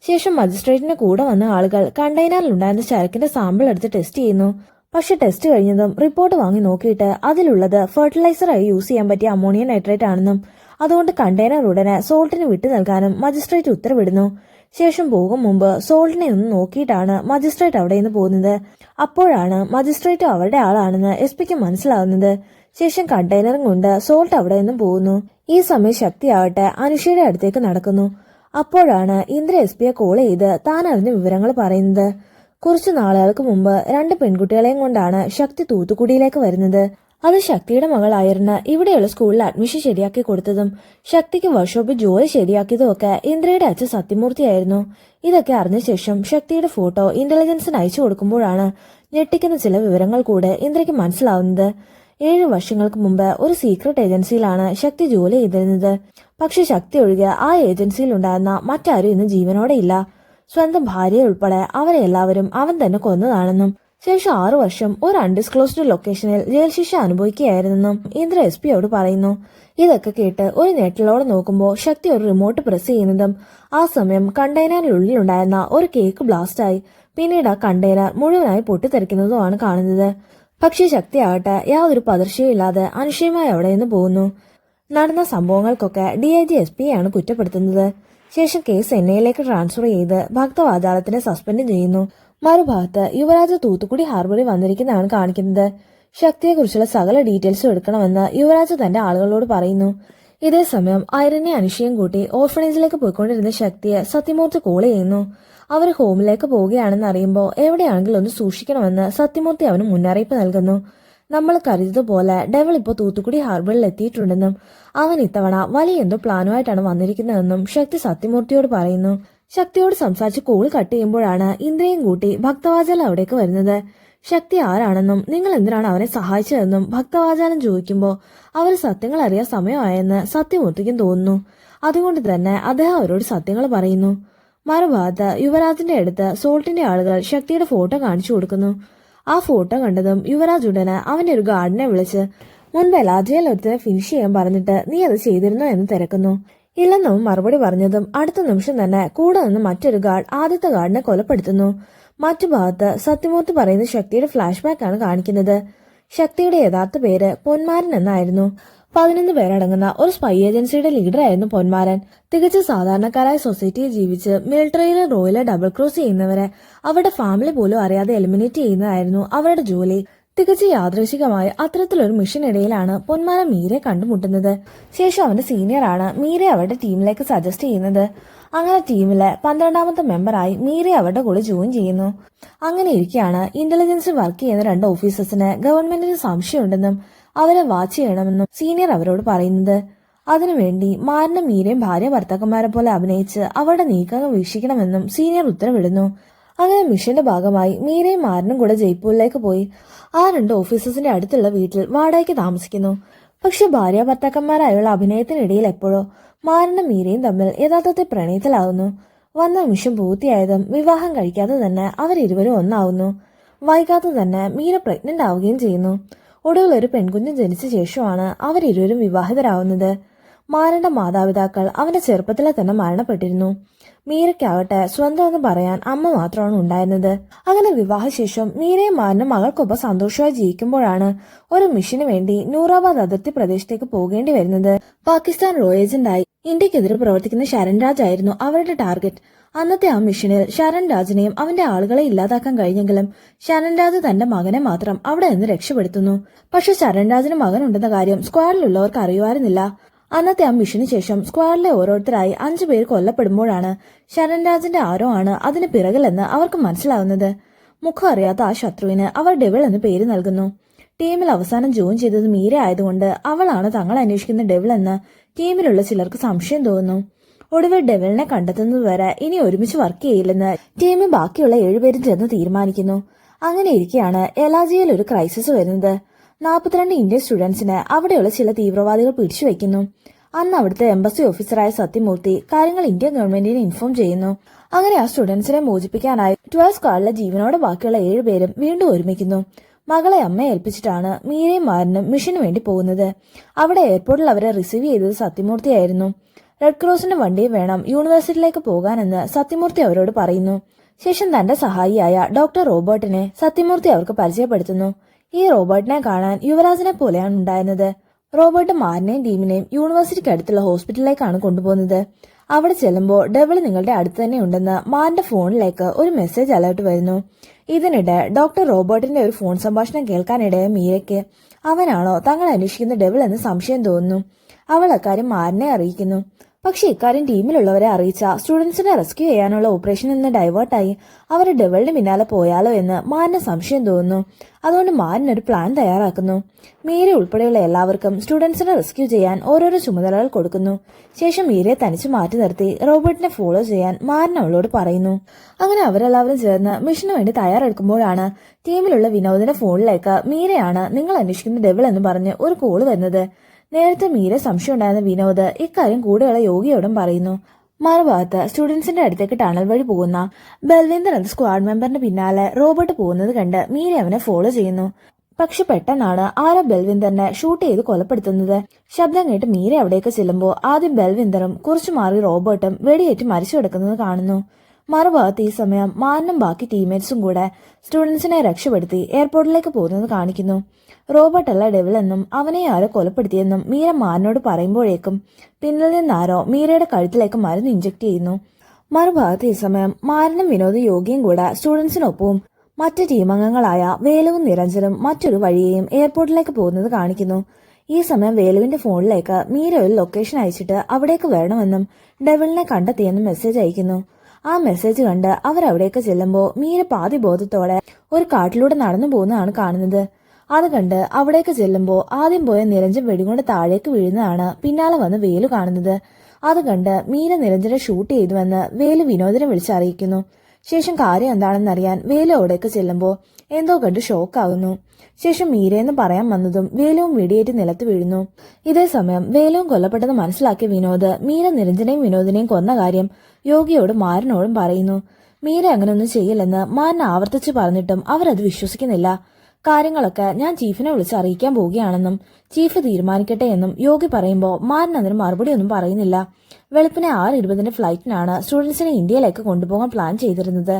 A: ശേഷം മജിസ്ട്രേറ്റിന്റെ കൂടെ വന്ന ആളുകൾ കണ്ടെയ്നറിലുണ്ടായിരുന്ന ചരക്കിന്റെ സാമ്പിൾ എടുത്ത് ടെസ്റ്റ് ചെയ്യുന്നു. പക്ഷെ ടെസ്റ്റ് കഴിഞ്ഞതും റിപ്പോർട്ട് വാങ്ങി നോക്കിയിട്ട് അതിലുള്ളത് ഫെർട്ടിലൈസറായി യൂസ് ചെയ്യാൻ പറ്റിയ അമോണിയം നൈട്രേറ്റ് ആണെന്നും അതുകൊണ്ട് കണ്ടെയ്നർ ഉടനെ സോൾട്ടിന് വിട്ടു നൽകാനും മജിസ്ട്രേറ്റ് ഉത്തരവിടുന്നു. ശേഷം പോകും മുമ്പ് സോൾട്ടിനെ ഒന്ന് നോക്കിയിട്ടാണ് മജിസ്ട്രേറ്റ് അവിടെ നിന്ന് പോകുന്നത്. അപ്പോഴാണ് മജിസ്ട്രേറ്റ് അവരുടെ ആളാണെന്ന് SPക്ക് മനസ്സിലാവുന്നത്. ശേഷം കണ്ടെയ്നറും കൊണ്ട് സോൾട്ട് അവിടെ നിന്ന് പോകുന്നു. ഈ സമയം ശക്തിയാവട്ടെ അനുഷയുടെ അടുത്തേക്ക് നടക്കുന്നു. അപ്പോഴാണ് ഇന്ദ്ര SPയെ കോൾ ചെയ്ത് താൻ അറിഞ്ഞ വിവരങ്ങൾ പറയുന്നത്. കുറച്ചു നാളുകൾക്ക് മുമ്പ് 2 പെൺകുട്ടികളെയും കൊണ്ടാണ് ശക്തി തൂത്തുക്കുടിയിലേക്ക് വരുന്നത്. അത് ശക്തിയുടെ മകൾ അയറിന് ഇവിടെയുള്ള സ്കൂളിൽ അഡ്മിഷൻ ശരിയാക്കി കൊടുത്തതും ശക്തിക്ക് വർക്ക്ഷോപ്പിൽ ജോലി ശരിയാക്കിയതും ഒക്കെ ഇന്ദ്രയുടെ അച്ഛൻ സത്യമൂർത്തിയായിരുന്നു. ഇതൊക്കെ അറിഞ്ഞ ശേഷം ശക്തിയുടെ ഫോട്ടോ ഇന്റലിജൻസിന് അയച്ചു കൊടുക്കുമ്പോഴാണ് ഞെട്ടിക്കുന്ന ചില വിവരങ്ങൾ കൂടെ ഇന്ദ്രയ്ക്ക് മനസ്സിലാവുന്നത്. 7 വർഷങ്ങൾക്ക് മുമ്പ് ഒരു സീക്രട്ട് ഏജൻസിയിലാണ് ശക്തി ജോലി ചെയ്തിരുന്നത്. പക്ഷെ ശക്തി ഒഴികെ ആ ഏജൻസിയിൽ ഉണ്ടായിരുന്ന മറ്റാരും ഇന്ന് ജീവനോടെ ഇല്ല. സ്വന്തം ഭാര്യയെ ഉൾപ്പെടെ അവരെ എല്ലാവരും അവൻ തന്നെ കൊന്നതാണെന്നും ശേഷം 6 വർഷം ഒരു അൺഡിസ്ക്ലോസ്ഡ് ലൊക്കേഷനിൽ ജയിൽ ശിക്ഷ അനുഭവിക്കുകയായിരുന്നെന്നും ഇന്ദ്ര SP-യോട് പറയുന്നു. ഇതൊക്കെ കേട്ട് ഒരു ഞെട്ടലോടെ നോക്കുമ്പോൾ ശക്തി ഒരു റിമോട്ട് പ്രസ് ചെയ്യുന്നതും ആ സമയം കണ്ടെയ്നറിനുള്ളിലുണ്ടായിരുന്ന ഒരു കേക്ക് ബ്ലാസ്റ്റായി പിന്നീട് ആ കണ്ടെയ്നർ മുഴുവനായി പൊട്ടിത്തെറിക്കുന്നതുമാണ് കാണുന്നത്. പക്ഷേ ശക്തിയാകട്ടെ യാതൊരു പതർച്ചയുമില്ലാതെ അനുഷയുമായി അവിടെ നിന്ന് പോകുന്നു. നടന്ന സംഭവങ്ങൾക്കൊക്കെ DIG SP-യാണ് കുറ്റപ്പെടുത്തുന്നത്. ശേഷം കേസ് NIA-യിലേക്ക് ട്രാൻസ്ഫർ ചെയ്ത് ഭക്തവാചാലത്തിനെ സസ്പെൻഡ് ചെയ്യുന്നു. മറുഭാഗത്ത് യുവരാജ് തൂത്തുക്കുടി ഹാർബറിൽ വന്നിരിക്കുന്നതാണ് കാണിക്കുന്നത്. ശക്തിയെക്കുറിച്ചുള്ള സകല ഡീറ്റെയിൽസും എടുക്കണമെന്ന് യുവരാജ് തന്റെ ആളുകളോട് പറയുന്നു. ഇതേസമയം ഐറിനെ അനുഷയും കൂട്ടി ഓർഫണേജിലേക്ക് പോയിക്കൊണ്ടിരുന്ന ശക്തിയെ സത്യമൂർത്തി കോൾ ചെയ്യുന്നു. അവർ ഹോമിലേക്ക് പോവുകയാണെന്ന് അറിയുമ്പോൾ എവിടെയാണെങ്കിലും ഒന്ന് സൂക്ഷിക്കണമെന്ന് സത്യമൂർത്തി അവന് മുന്നറിയിപ്പ് നൽകുന്നു. നമ്മൾ കരുതിയതുപോലെ ഡെവൽ ഇപ്പോൾ തൂത്തുക്കുടി ഹാർബറിൽ എത്തിയിട്ടുണ്ടെന്നും അവൻ ഇത്തവണ വലിയ എന്തോ പ്ലാനുമായിട്ടാണ് വന്നിരിക്കുന്നതെന്നും ശക്തി സത്യമൂർത്തിയോട് പറയുന്നു. ശക്തിയോട് സംസാരിച്ച് കോൾ കട്ട് ചെയ്യുമ്പോഴാണ് ഇന്ദ്രയും കൂട്ടി ഭക്തവാചാലം അവിടേക്ക് വരുന്നത്. ശക്തി ആരാണെന്നും നിങ്ങൾ എന്തിനാണ് അവനെ സഹായിച്ചതെന്നും ഭക്തവാചാലം ചോദിക്കുമ്പോൾ അവർ സത്യങ്ങൾ അറിയാൻ സമയമായെന്ന് സത്യമൂർത്തിക്കും തോന്നുന്നു. അതുകൊണ്ട് തന്നെ അദ്ദേഹം അവരോട് സത്യങ്ങൾ പറയുന്നു. മറുഭാഗത്ത് യുവരാജിന്റെ അടുത്ത് സോൾട്ടിന്റെ ആളുകൾ ശക്തിയുടെ ഫോട്ടോ കാണിച്ചു കൊടുക്കുന്നു. ആ ഫോട്ടോ കണ്ടതും യുവരാജ് ഉടനെ അവന്റെ ഒരു ഗാർഡിനെ വിളിച്ച് മുൻപ് എലാജയിൽ ഒരുത്തിനെ ഫിനിഷ് ചെയ്യാൻ പറഞ്ഞിട്ട് നീ അത് ചെയ്തിരുന്നോ എന്ന് തിരക്കുന്നു. ഇല്ലെന്നും മറുപടി പറഞ്ഞതും അടുത്ത നിമിഷം തന്നെ കൂടെ നിന്ന് മറ്റൊരു ഗാർഡ് ആദ്യത്തെ ഗാർഡിനെ കൊലപ്പെടുത്തുന്നു. മറ്റു ഭാഗത്ത് സത്യമൂർത്തി പറയുന്ന ശക്തിയുടെ ഫ്ലാഷ് ബാക്ക് ആണ് കാണിക്കുന്നത്. ശക്തിയുടെ യഥാർത്ഥ പേര് പൊന്മാരൻ എന്നായിരുന്നു. 11 പേരടങ്ങുന്ന ഒരു സ്പൈ ഏജൻസിയുടെ ലീഡറായിരുന്നു പൊന്മാരൻ. തികച്ച സാധാരണക്കാരായ സൊസൈറ്റിയിൽ ജീവിച്ച് മിലിറ്ററിയിലെ റോയിലെ ഡബിൾ ക്രോസ് ചെയ്യുന്നവരെ അവരുടെ ഫാമിലി പോലും അറിയാതെ എലിമിനേറ്റ് ചെയ്യുന്നതായിരുന്നു അവരുടെ ജോലി. തികച്ച യാദൃശികമായി അത്തരത്തിലൊരു മിഷനിടയിലാണ് പൊന്മാരൻ മീരയെ കണ്ടുമുട്ടുന്നത്. ശേഷം അവന്റെ സീനിയറാണ് മീരയെ അവരുടെ ടീമിലേക്ക് സജസ്റ്റ് ചെയ്യുന്നത്. അങ്ങനെ ടീമിലെ 12ാമത്തെ മെമ്പറായി മീരയെ അവരുടെ കൂടെ ജോയിൻ ചെയ്യുന്നു. അങ്ങനെ ഇരിക്കെയാണ് ഇന്റലിജൻസിൽ വർക്ക് ചെയ്യുന്ന 2 ഓഫീസേഴ്സിന് ഗവൺമെന്റിന് സംശയമുണ്ടെന്നും അവരെ വാച്ച് ചെയ്യണമെന്നും സീനിയർ അവരോട് പറയുന്നത്. അതിനുവേണ്ടി മാരനും മീരയും ഭാര്യ ഭർത്താക്കന്മാരെ പോലെ അഭിനയിച്ച് അവരുടെ നീക്കങ്ങൾ വീക്ഷിക്കണമെന്നും സീനിയർ ഉത്തരവിടുന്നു. അങ്ങനെ മിഷന്റെ ഭാഗമായി മീരയും മാരനും കൂടെ ജയ്പൂരിലേക്ക് പോയി ആ 2 ഓഫീസേഴ്സിന്റെ അടുത്തുള്ള വീട്ടിൽ വാടകയ്ക്ക് താമസിക്കുന്നു. പക്ഷെ ഭാര്യ ഭർത്താക്കന്മാരായുള്ള അഭിനയത്തിനിടയിൽ എപ്പോഴോ മാരനും മീരയും തമ്മിൽ യഥാർത്ഥത്തിൽ പ്രണയത്തിലാവുന്നു. വന്ന മിഷൻ പൂർത്തിയായതും വിവാഹം കഴിക്കാതെ തന്നെ അവരിരുവരും ഒന്നാവുന്നു. വൈകാതെ തന്നെ മീര പ്രഗ്നന്റ് ആവുകയും ചെയ്യുന്നു. ഒടുവിൽ ഒരു പെൺകുഞ്ഞ് ജനിച്ച ശേഷമാണ് അവരിരുവരും വിവാഹിതരാവുന്നത്. മാരന്റെ മാതാപിതാക്കൾ അവന്റെ ചെറുപ്പത്തിലെ തന്നെ മരണപ്പെട്ടിരുന്നു. മീരയ്ക്കാവട്ടെ സ്വന്തം എന്ന് പറയാൻ അമ്മ മാത്രമാണ് ഉണ്ടായിരുന്നത്. അങ്ങനെ വിവാഹശേഷം മീരയും മാരനും മകൾക്കൊപ്പം സന്തോഷമായി ജീവിക്കുമ്പോഴാണ് ഒരു മിഷന് വേണ്ടി നൂറാബാദ് അതിർത്തി പ്രദേശത്തേക്ക് പോകേണ്ടി വരുന്നത്. പാകിസ്ഥാൻ റോ ഏജന്റായി ഇന്ത്യക്കെതിരെ പ്രവർത്തിക്കുന്ന ശരൺ രാജ് ആയിരുന്നു അവരുടെ ടാർഗറ്റ്. അന്നത്തെ ആ മിഷനിൽ ശരൺ രാജിനെയും അവന്റെ ആളുകളെ ഇല്ലാതാക്കാൻ കഴിഞ്ഞെങ്കിലും ശരൺ രാജ് തന്റെ മകനെ മാത്രം അവിടെ നിന്ന് രക്ഷപ്പെടുത്തുന്നു. പക്ഷെ ശരൺ രാജിന് മകനുണ്ടെന്ന കാര്യം സ്ക്വാഡിലുള്ളവർക്ക് അറിയുമായിരുന്നില്ല. അന്നത്തെ ആ മിഷന് ശേഷം സ്ക്വാഡിലെ ഓരോരുത്തരായി 5 പേര് കൊല്ലപ്പെടുമ്പോഴാണ് ശരൺ രാജിന്റെ ആരോ ആണ് അതിന് പിറകിലെന്ന് അവർക്ക് മനസ്സിലാവുന്നത്. മുഖം അറിയാത്ത ആ ശത്രുവിന് അവർ ഡെവിൾ എന്ന് പേര് നൽകുന്നു. ടീമിൽ അവസാനം ജോയിൻ ചെയ്തത് മീര ആയതുകൊണ്ട് അവളാണ് തങ്ങൾ അന്വേഷിക്കുന്ന ഡെവിൾ എന്ന് ടീമിലുള്ള ചിലർക്ക് സംശയം തോന്നുന്നു. ഒടുവിൽ ഡെവിളിനെ കണ്ടെത്തുന്നതുവരെ ഇനി ഒരുമിച്ച് വർക്ക് ചെയ്യില്ലെന്ന് ടീമിൽ ബാക്കിയുള്ള 7 പേരും ചേർന്ന് തീരുമാനിക്കുന്നു. അങ്ങനെ ഇരിക്കെയാണ് എലാജിയിൽ ഒരു ക്രൈസിസ് വരുന്നത്. 42 ഇന്ത്യൻ സ്റ്റുഡൻസിനെ അവിടെയുള്ള ചില തീവ്രവാദികൾ പിടിച്ചുവെക്കുന്നു. അന്ന് അവിടുത്തെ എംബസി ഓഫീസറായ സത്യമൂർത്തി കാര്യങ്ങൾ ഇന്ത്യൻ ഗവൺമെന്റിനെ ഇൻഫോം ചെയ്യുന്നു. അങ്ങനെ ആ സ്റ്റുഡൻസിനെ മോചിപ്പിക്കാനായി 12 സ്ക്വാഡിലെ ജീവനോടെ ബാക്കിയുള്ള 7 പേരും വീണ്ടും ഒരുമിക്കുന്നു. മകളെ അമ്മയെ ഏൽപ്പിച്ചിട്ടാണ് മീരയും മാരനും മിഷന് വേണ്ടി പോകുന്നത്. അവിടെ എയർപോർട്ടിൽ അവരെ റിസീവ് ചെയ്തത് സത്യമൂർത്തിയായിരുന്നു. റെഡ് ക്രോസിന്റെ വണ്ടിയിൽ വേണം യൂണിവേഴ്സിറ്റിയിലേക്ക് പോകാനെന്ന് സത്യമൂർത്തി അവരോട് പറയുന്നു. ശേഷം തന്റെ സഹായിയായ ഡോക്ടർ റോബർട്ടിനെ സത്യമൂർത്തി അവർക്ക് പരിചയപ്പെടുത്തുന്നു. ഈ റോബർട്ടിനെ കാണാൻ യുവരാജിനെ പോലെയാണ് ഉണ്ടായിരുന്നത്. റോബർട്ട് മാരനെയും ടീമിനെയും യൂണിവേഴ്സിറ്റിക്ക് അടുത്തുള്ള ഹോസ്പിറ്റലിലേക്കാണ് കൊണ്ടുപോകുന്നത്. അവിടെ ചെല്ലുമ്പോൾ ഡെവിൾ നിങ്ങളുടെ അടുത്ത് തന്നെ ഉണ്ടെന്ന് മാരന്റെ ഫോണിലേക്ക് ഒരു മെസ്സേജ് അലേർട്ട് വരുന്നു. ഇതിനിടെ ഡോക്ടർ റോബർട്ടിന്റെ ഒരു ഫോൺ സംഭാഷണം കേൾക്കാനിടയ മീരയ്ക്ക് അവനാണോ തങ്ങൾ അന്വേഷിക്കുന്ന ഡെവിൾ എന്ന് സംശയം തോന്നുന്നു. അവൾ അക്കാര്യം മാരനെ അറിയിക്കുന്നു. പക്ഷെ ഇക്കാര്യം ടീമിലുള്ളവരെ അറിയിച്ച സ്റ്റുഡൻസിനെ റെസ്ക്യൂ ചെയ്യാനുള്ള ഓപ്പറേഷനിൽ നിന്ന് ഡൈവേർട്ടായി അവർ ഡെവിളിന് പിന്നാലെ പോയാലോ എന്ന് മാരന് സംശയം തോന്നുന്നു. അതുകൊണ്ട് മാരൻ ഒരു പ്ലാൻ തയ്യാറാക്കുന്നു. മീര ഉൾപ്പെടെയുള്ള എല്ലാവർക്കും സ്റ്റുഡൻസിനെ റെസ്ക്യൂ ചെയ്യാൻ ഓരോരോ ചുമതലകൾ കൊടുക്കുന്നു. ശേഷം മീരയെ തനിച്ച് മാറ്റി നിർത്തി റോബർട്ടിനെ ഫോളോ ചെയ്യാൻ മാരൻ അവളോട് പറയുന്നു. അങ്ങനെ അവരെല്ലാവരും ചേർന്ന് മിഷന് വേണ്ടി തയ്യാറെടുക്കുമ്പോഴാണ് ടീമിലുള്ള വിനോദിന്റെ ഫോണിലേക്ക് മീരയാണ് നിങ്ങൾ അന്വേഷിക്കുന്ന ഡെവിൾ എന്ന് പറഞ്ഞ് ഒരു കോള് വരുന്നത്. നേരത്തെ മീര സംശയം ഉണ്ടായിരുന്ന വിനോദ് ഇക്കാര്യം കൂടെയുള്ള യോഗിയോടും പറയുന്നു. മറുഭാഗത്ത് സ്റ്റുഡൻസിന്റെ അടുത്തേക്ക് ടണൽ വഴി പോകുന്ന ബൽവിന്ദർ എന്ന സ്ക്വാഡ് മെമ്പറിന്റെ പിന്നാലെ റോബോട്ട് പോകുന്നത് കണ്ട് മീര അവനെ ഫോളോ ചെയ്യുന്നു. പക്ഷെ പെട്ടെന്നാണ് ആരോ ബൽവിന്ദറിനെ ഷൂട്ട് ചെയ്ത് കൊലപ്പെടുത്തുന്നത്. ശബ്ദം കേട്ട് മീര അവിടേക്ക് ചെല്ലുമ്പോൾ ആദ്യം ബൽവിന്ദറും കുറച്ചു മാറി റോബോട്ടും വെടിയേറ്റ് മരിച്ചു കിടക്കുന്നത് കാണുന്നു. മറുഭാഗത്ത് ഈ സമയം മാനും ബാക്കി ടീംമേറ്റ്സും കൂടെ സ്റ്റുഡൻസിനെ രക്ഷപ്പെടുത്തി എയർപോർട്ടിലേക്ക് പോകുന്നത് കാണിക്കുന്നു. റോബോട്ടല്ല ഡെവിൾ എന്നും അവനെ ആരോ കൊലപ്പെടുത്തിയെന്നും മീര മാനോട് പറയുമ്പോഴേക്കും പിന്നിൽ നിന്നാരോ മീരയുടെ കഴുത്തിലേക്ക് മരുന്ന് ഇഞ്ചക്ട് ചെയ്യുന്നു. മറുഭാഗത്ത് ഈ സമയം മാരനും വിനോദ് യോഗിയും കൂടെ സ്റ്റുഡൻസിനൊപ്പവും മറ്റ് ടീമംഗങ്ങളായ വേലുവും നിരഞ്ജനും മറ്റൊരു വഴിയെയും എയർപോർട്ടിലേക്ക് പോകുന്നത് കാണിക്കുന്നു. ഈ സമയം വേലുവിന്റെ ഫോണിലേക്ക് മീര ഒരു ലൊക്കേഷൻ അയച്ചിട്ട് അവിടേക്ക് വരണമെന്നും ഡെവിളിനെ കണ്ടെത്തിയെന്നും മെസ്സേജ് അയക്കുന്നു. ആ മെസ്സേജ് കണ്ട് അവരവിടേക്ക് ചെല്ലുമ്പോൾ മീര പാതി ബോധത്തോടെ ഒരു കാട്ടിലൂടെ നടന്നു പോകുന്നതാണ് കാണുന്നത്. അത് കണ്ട് അവിടേക്ക് ചെല്ലുമ്പോൾ ആദ്യം പോയ നിരഞ്ജൻ വെടികൊണ്ട് താഴേക്ക് വീഴുന്നതാണ് പിന്നാലെ വന്ന് വേലു കാണുന്നത്. അത് കണ്ട് മീര നിരഞ്ജനെ ഷൂട്ട് ചെയ്തുവെന്ന് വേലു വിനോദിനെ വിളിച്ചറിയിക്കുന്നു. ശേഷം കാര്യം എന്താണെന്നറിയാൻ വേലു അവിടേക്ക് ചെല്ലുമ്പോൾ എന്തോ കണ്ട് ഷോക്കാകുന്നു. ശേഷം മീരയെന്ന് പറയാൻ വന്നതും വേലുവും വെടിയേറ്റ് നിലത്ത് വീഴുന്നു. ഇതേ സമയം വേലുവും കൊല്ലപ്പെട്ടത് മനസ്സിലാക്കിയ വിനോദ് മീര നിരഞ്ജനെയും വിനോദിനെയും കൊന്ന കാര്യം യോഗിയോടും മാരനോടും പറയുന്നു. മീര അങ്ങനെയൊന്നും ചെയ്യില്ലെന്ന് മാരൻ ആവർത്തിച്ച് പറഞ്ഞിട്ടും അവരത് വിശ്വസിക്കുന്നില്ല. കാര്യങ്ങളൊക്കെ ഞാൻ ചീഫിനെ വിളിച്ച് അറിയിക്കാൻ പോവുകയാണെന്നും ചീഫ് തീരുമാനിക്കട്ടെ എന്നും യോഗി പറയുമ്പോൾ മാരൻ അതിന് മറുപടി ഒന്നും പറയുന്നില്ല. വെളുപ്പിനെ 6:20 ഫ്ലൈറ്റിനാണ് സ്റ്റുഡൻസിനെ ഇന്ത്യയിലേക്ക് കൊണ്ടുപോകാൻ പ്ലാൻ ചെയ്തിരുന്നത്.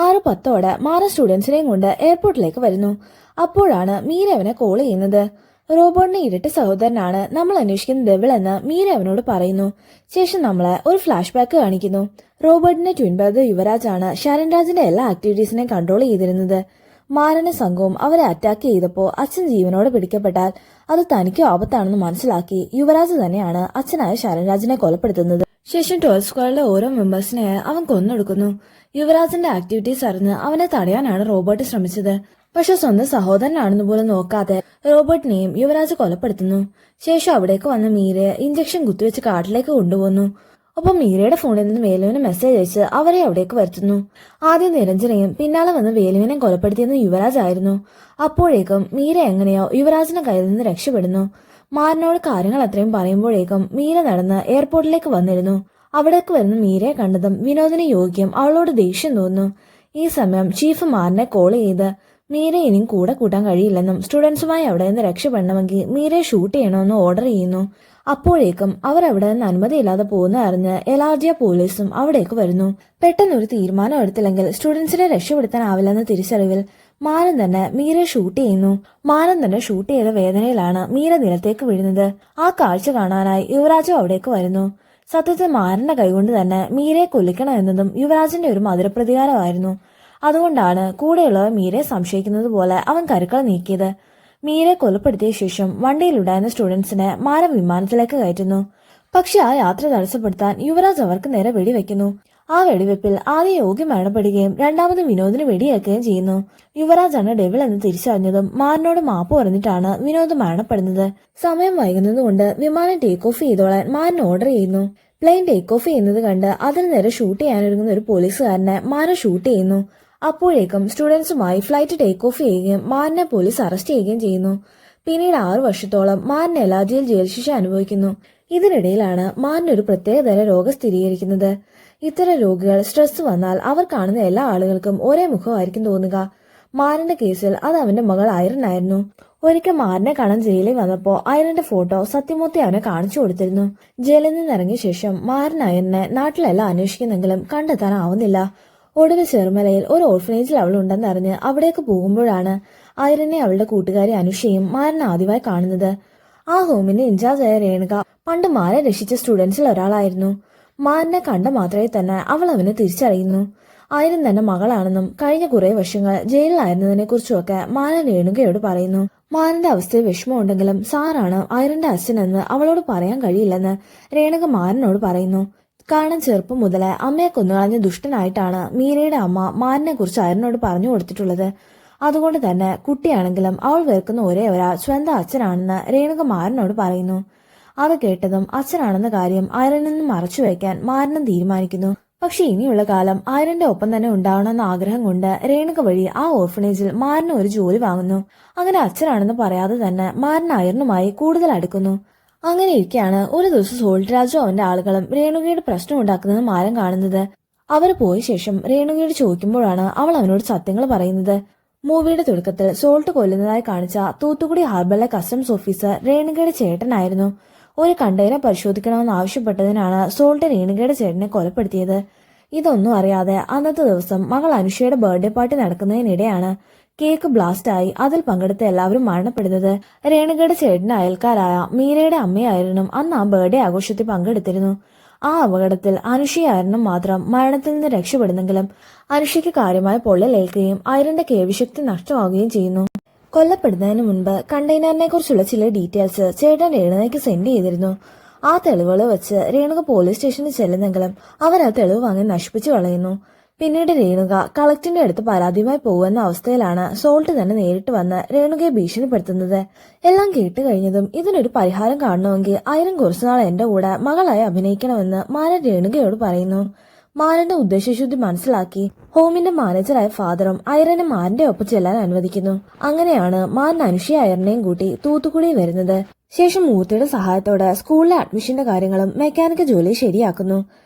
A: 6:10 മാരൻ സ്റ്റുഡൻസിനെയും കൊണ്ട് എയർപോർട്ടിലേക്ക് വരുന്നു. അപ്പോഴാണ് മീര അവനെ കോൾ ചെയ്യുന്നത്. റോബോട്ടിന്റെ ഇരട്ട സഹോദരനാണ് നമ്മൾ അന്വേഷിക്കുന്ന ഡെവിൾ എന്ന് മീര അവനോട് പറയുന്നു. ശേഷം നമ്മളെ ഒരു ഫ്ലാഷ് ബാക്ക് കാണിക്കുന്നു. റോബോട്ടിന്റെ ട്വിൻ ബ്രദർ യുവരാജാണ് ശരൺ രാജിന്റെ എല്ലാ ആക്ടിവിറ്റീസിനെയും കൺട്രോൾ ചെയ്തിരുന്നത്. മാരനും സംഘവും അവരെ അറ്റാക്ക് ചെയ്തപ്പോൾ അച്ഛൻ ജീവനോടെ പിടിക്കപ്പെട്ടാൽ അത് തനിക്കും ആപത്താണെന്ന് മനസ്സിലാക്കി യുവരാജ് തന്നെയാണ് അച്ഛനായ ശരൺരാജിനെ കൊലപ്പെടുത്തുന്നത്. ശേഷം 12 സ്ക്വാഡിലെ ഓരോ മെമ്പേഴ്സിനെ അവൻ കൊന്നൊടുക്കുന്നു. യുവരാജിന്റെ ആക്ടിവിറ്റീസ് അറിഞ്ഞ് അവനെ തടയാനാണ് റോബോട്ട് ശ്രമിച്ചത്. പക്ഷെ സ്വന്തം സഹോദരനാണെന്ന് പോലും നോക്കാതെ റോബോട്ടിനെയും യുവരാജ് കൊലപ്പെടുത്തുന്നു. ശേഷം അവിടേക്ക് വന്ന മീരയെ ഇഞ്ചക്ഷൻ കുത്തിവെച്ച് കാട്ടിലേക്ക് കൊണ്ടുപോകുന്നു. ഒപ്പം മീരയുടെ ഫോണിൽ നിന്ന് വേലുവിന് മെസ്സേജ് അയച്ച് അവരെ അവിടേക്ക് വരുത്തുന്നു. ആദ്യം നിരഞ്ജനെയും പിന്നാലെ വന്ന് വേലുവിനെയും കൊലപ്പെടുത്തിയെന്ന് യുവരാജ് ആയിരുന്നു. അപ്പോഴേക്കും മീര എങ്ങനെയോ യുവരാജിന്റെ കയ്യിൽ നിന്ന് രക്ഷപ്പെടുന്നു. മാരനോട് കാര്യങ്ങൾ അത്രയും പറയുമ്പോഴേക്കും മീര നടന്ന് എയർപോർട്ടിലേക്ക് വന്നിരുന്നു. അവിടേക്ക് വരുന്ന മീരയെ കണ്ടതും വിനോദിന് യോഗ്യം അവളോട് ദേഷ്യം തോന്നുന്നു. ഈ സമയം ചീഫ് മാരനെ കോൾ ചെയ്ത് മീര ഇനിയും കൂടെ കൂട്ടാൻ കഴിയില്ലെന്നും സ്റ്റുഡൻസുമായി അവിടെ നിന്ന് രക്ഷപ്പെടണമെങ്കിൽ മീരയെ ഷൂട്ട് ചെയ്യണമെന്ന് ഓർഡർ ചെയ്യുന്നു. അപ്പോഴേക്കും അവർ അവിടെ നിന്ന് അനുമതിയില്ലാതെ പോകുന്ന അറിഞ്ഞ് എലാർജിയ പോലീസും അവിടേക്ക് വരുന്നു. പെട്ടെന്ന് ഒരു തീരുമാനം എടുത്തില്ലെങ്കിൽ സ്റ്റുഡൻസിനെ രക്ഷപ്പെടുത്താനാവില്ലെന്ന തിരിച്ചറിവിൽ മാരൻ തന്നെ മീരയെ ഷൂട്ട് ചെയ്യുന്നു. മാരൻ തന്നെ ഷൂട്ട് ചെയ്ത വേദനയിലാണ് മീര നിലത്തേക്ക് വീഴുന്നത്. ആ കാഴ്ച കാണാനായി യുവരാജും അവിടേക്ക് വരുന്നു. സത്യത്തിൽ മാരന്റെ കൈകൊണ്ട് തന്നെ മീരയെ കൊല്ലിക്കണമെന്നതും യുവരാജിന്റെ ഒരു മധുരപ്രതികാരമായിരുന്നു. അതുകൊണ്ടാണ് കൂടെയുള്ളവർ മീരയെ സംശയിക്കുന്നത് പോലെ അവൻ കരുക്കൾ നീക്കിയത്. മീരയെ കൊലപ്പെടുത്തിയ ശേഷം വണ്ടിയിലുണ്ടായിരുന്ന സ്റ്റുഡൻസിനെ മാരൻ വിമാനത്തിലേക്ക് കയറ്റുന്നു. പക്ഷെ ആ യാത്ര തടസ്സപ്പെടുത്താൻ യുവരാജ് അവർക്ക് നേരെ വെടിവെക്കുന്നു. ആ വെടിവെപ്പിൽ ആദ്യം യോഗി മരണപ്പെടുകയും രണ്ടാമത് വിനോദിന് വെടിയേൽക്കുകയും ചെയ്യുന്നു. യുവരാജാണ് ഡെവിൾ എന്ന് തിരിച്ചറിഞ്ഞതും മാരനോട് മാപ്പ് പറഞ്ഞിട്ടാണ് വിനോദ് മരണപ്പെടുന്നത്. സമയം വൈകുന്നതുകൊണ്ട് വിമാനം ടേക്ക് ഓഫ് ചെയ്തോളാൻ മാരൻ ഓർഡർ ചെയ്യുന്നു. പ്ലെയിൻ ടേക്ക് ഓഫ് ചെയ്യുന്നത് കണ്ട് അതിന് നേരെ ഷൂട്ട് ചെയ്യാനൊരുങ്ങുന്ന ഒരു പോലീസുകാരനെ മാരൻ ഷൂട്ട് ചെയ്യുന്നു. അപ്പോഴേക്കും സ്റ്റുഡൻസുമായി ഫ്ലൈറ്റ് ടേക്ക് ഓഫ് ചെയ്യുകയും മാരനെ പോലീസ് അറസ്റ്റ് ചെയ്യുകയും ചെയ്യുന്നു. പിന്നീട് 6 വർഷത്തോളം മാരൻ എലാർജിയിൽ ജയിൽ ശിക്ഷ അനുഭവിക്കുന്നു. ഇതിനിടയിലാണ് മാരന് ഒരു പ്രത്യേകതരം രോഗം സ്ഥിരീകരിക്കുന്നത്. ഇത്തരം രോഗികൾ സ്ട്രെസ് വന്നാൽ അവർ കാണുന്ന എല്ലാ ആളുകൾക്കും ഒരേ മുഖമായിരിക്കും തോന്നുക. മാരന്റെ കേസിൽ അത് അവന്റെ മകൾ ഐറൻ ആയിരുന്നു. ഒരിക്കൽ മാരനെ കാണാൻ ജയിലിൽ വന്നപ്പോൾ ഐറന്റെ ഫോട്ടോ സത്യമൂർത്തി അവനെ കാണിച്ചു കൊടുത്തിരുന്നു. ജയിലിൽ നിന്നിറങ്ങിയ ശേഷം മാരൻ ഐറനെ നാട്ടിലെല്ലാം അന്വേഷിക്കുന്നെങ്കിലും കണ്ടെത്താനാവുന്നില്ല. ഒടുവിൽ ചെറുമലയിൽ ഒരു ഓർഫനേജിൽ അവൾ ഉണ്ടെന്നറിഞ്ഞ് അവിടേക്ക് പോകുമ്പോഴാണ് ഐറനെ അവളുടെ കൂട്ടുകാരി അനുഷയും മാരൻ ആദ്യമായി കാണുന്നത്. ആ ഹോമിന്റെ ഇൻചാർജായ രേണുക പണ്ട് മാരനെ രക്ഷിച്ച സ്റ്റുഡൻസിൽ ഒരാളായിരുന്നു. മാരനെ കണ്ട മാത്രമേ തന്നെ അവൾ അവനെ തിരിച്ചറിയുന്നു. ഐറൻ തന്റെ മകളാണെന്നും കഴിഞ്ഞ കുറെ വർഷങ്ങൾ ജയിലിലായിരുന്നതിനെ കുറിച്ചുമൊക്കെ മാരൻ രേണുകയോട് പറയുന്നു. മാരന്റെ അവസ്ഥയിൽ വിഷമമുണ്ടെങ്കിലും സാറാണ് ഐറന്റെ അച്ഛനെന്ന് അവളോട് പറയാൻ കഴിയില്ലെന്ന് രേണുക മാരനോട് പറയുന്നു. കാരണം ചെറുപ്പം മുതലേ അമ്മയെ കൊന്നുകളഞ്ഞ ദുഷ്ടനായിട്ടാണ് മീരയുടെ അമ്മ മാരനെ കുറിച്ച് ഐറനോട് പറഞ്ഞു കൊടുത്തിട്ടുള്ളത്. അതുകൊണ്ട് തന്നെ കുട്ടിയാണെങ്കിലും അവൾ വെറുക്കുന്ന ഒരേ ഒരാൾ സ്വന്തം അച്ഛനാണെന്ന് രേണുക മാരനോട് പറയുന്നു. അത് കേട്ടതും അച്ഛനാണെന്ന കാര്യം ഐറനിൽ നിന്ന് മറച്ചുവെക്കാൻ മാരനും തീരുമാനിക്കുന്നു. പക്ഷെ ഇനിയുള്ള കാലം ഐറന്റെ ഒപ്പം തന്നെ ഉണ്ടാവണമെന്ന ആഗ്രഹം കൊണ്ട് രേണുക വഴി ആ ഓർഫനേജിൽ മാരന് ഒരു ജോലി വാങ്ങുന്നു. അങ്ങനെ അച്ഛനാണെന്ന് പറയാതെ തന്നെ മാരൻ ഐറനുമായി കൂടുതൽ അടുക്കുന്നു. അങ്ങനെ ഇരിക്കെയാണ് ഒരു ദിവസം സോൾട്ട് രാജു അവന്റെ ആളുകളും രേണുകയുടെ പ്രശ്നം ഉണ്ടാക്കുന്നത് മാരൻ കാണുന്നത്. അവർ പോയ ശേഷം രേണുകയോട് ചോദിക്കുമ്പോഴാണ് അവൾ അവനോട് സത്യങ്ങൾ പറയുന്നത്. മൂവിയുടെ തുടക്കത്തിൽ സോൾട്ട് കൊല്ലുന്നതായി കാണിച്ച തൂത്തുക്കുടി ഹാർബറിലെ കസ്റ്റംസ് ഓഫീസർ രേണുകയുടെ ചേട്ടനായിരുന്നു. ഒരു കണ്ടെയ്നർ പരിശോധിക്കണമെന്ന് ആവശ്യപ്പെട്ടതിനാണ് സോൾട്ട് രേണുകയുടെ ചേട്ടനെ കൊലപ്പെടുത്തിയത്. ഇതൊന്നും അറിയാതെ അന്നത്തെ ദിവസം മകൾ അനുഷയുടെ ബർത്ത്ഡേ പാർട്ടി നടക്കുന്നതിനിടെയാണ് കേക്ക് ബ്ലാസ്റ്റായി അതിൽ പങ്കെടുത്ത എല്ലാവരും മരണപ്പെടുന്നത്. രേണുകയുടെ ചേട്ടന്റെ അയൽക്കാരായ മീരയുടെ അമ്മയായിരുന്നു അന്ന് ആ ബർത്ത്ഡേ ആഘോഷത്തിൽ പങ്കെടുത്തിരുന്നു. ആ അപകടത്തിൽ അനുഷയായിരുന്നു മാത്രം മരണത്തിൽ നിന്ന് രക്ഷപ്പെടുന്നെങ്കിലും അനുഷയ്ക്ക് കാര്യമായ പൊള്ളലേൽക്കുകയും അയറിന്റെ കേൾവിശക്തി നഷ്ടമാവുകയും ചെയ്യുന്നു. കൊല്ലപ്പെടുന്നതിന് മുൻപ് കണ്ടെയ്നറിനെ കുറിച്ചുള്ള ചില ഡീറ്റെയിൽസ് ചേട്ടൻ രേണുകയ്ക്ക് സെൻഡ് ചെയ്തിരുന്നു. ആ തെളിവുകൾ വെച്ച് രേണുക പോലീസ് സ്റ്റേഷനിൽ ചെല്ലുന്നെങ്കിലും അവർ ആ തെളിവ് വാങ്ങി നശിപ്പിച്ചു കളയുന്നു. പിന്നീട് രേണുക കളക്ടറിന്റെ അടുത്ത് പരാതിയുമായി പോകുന്ന അവസ്ഥയിലാണ് സോൾട്ട് തന്നെ നേരിട്ട് വന്ന് രേണുകയെ ഭീഷണിപ്പെടുത്തുന്നത്. എല്ലാം കേട്ട് കഴിഞ്ഞതും ഇതിനൊരു പരിഹാരം കാണണമെങ്കിൽ അയരൻ കുറച്ചുനാൾ എന്റെ കൂടെ മകളായി അഭിനയിക്കണമെന്ന് മാരൻ രേണുകയോട് പറയുന്നു. മാരന്റെ ഉദ്ദേശശുദ്ധി മനസ്സിലാക്കി ഹോമിന്റെ മാനേജറായ ഫാദറും അയരനെ മാരന്റെ ഒപ്പം ചെല്ലാൻ അനുവദിക്കുന്നു. അങ്ങനെയാണ് മാരൻ അനുഷയെ അയറിനെയും കൂട്ടി തൂത്തുക്കുടി വരുന്നത്. ശേഷം മൂർത്തിയുടെ സഹായത്തോടെ സ്കൂളിലെ അഡ്മിഷന്റെ കാര്യങ്ങളും മെക്കാനിക് ജോലി ശരിയാക്കുന്നു.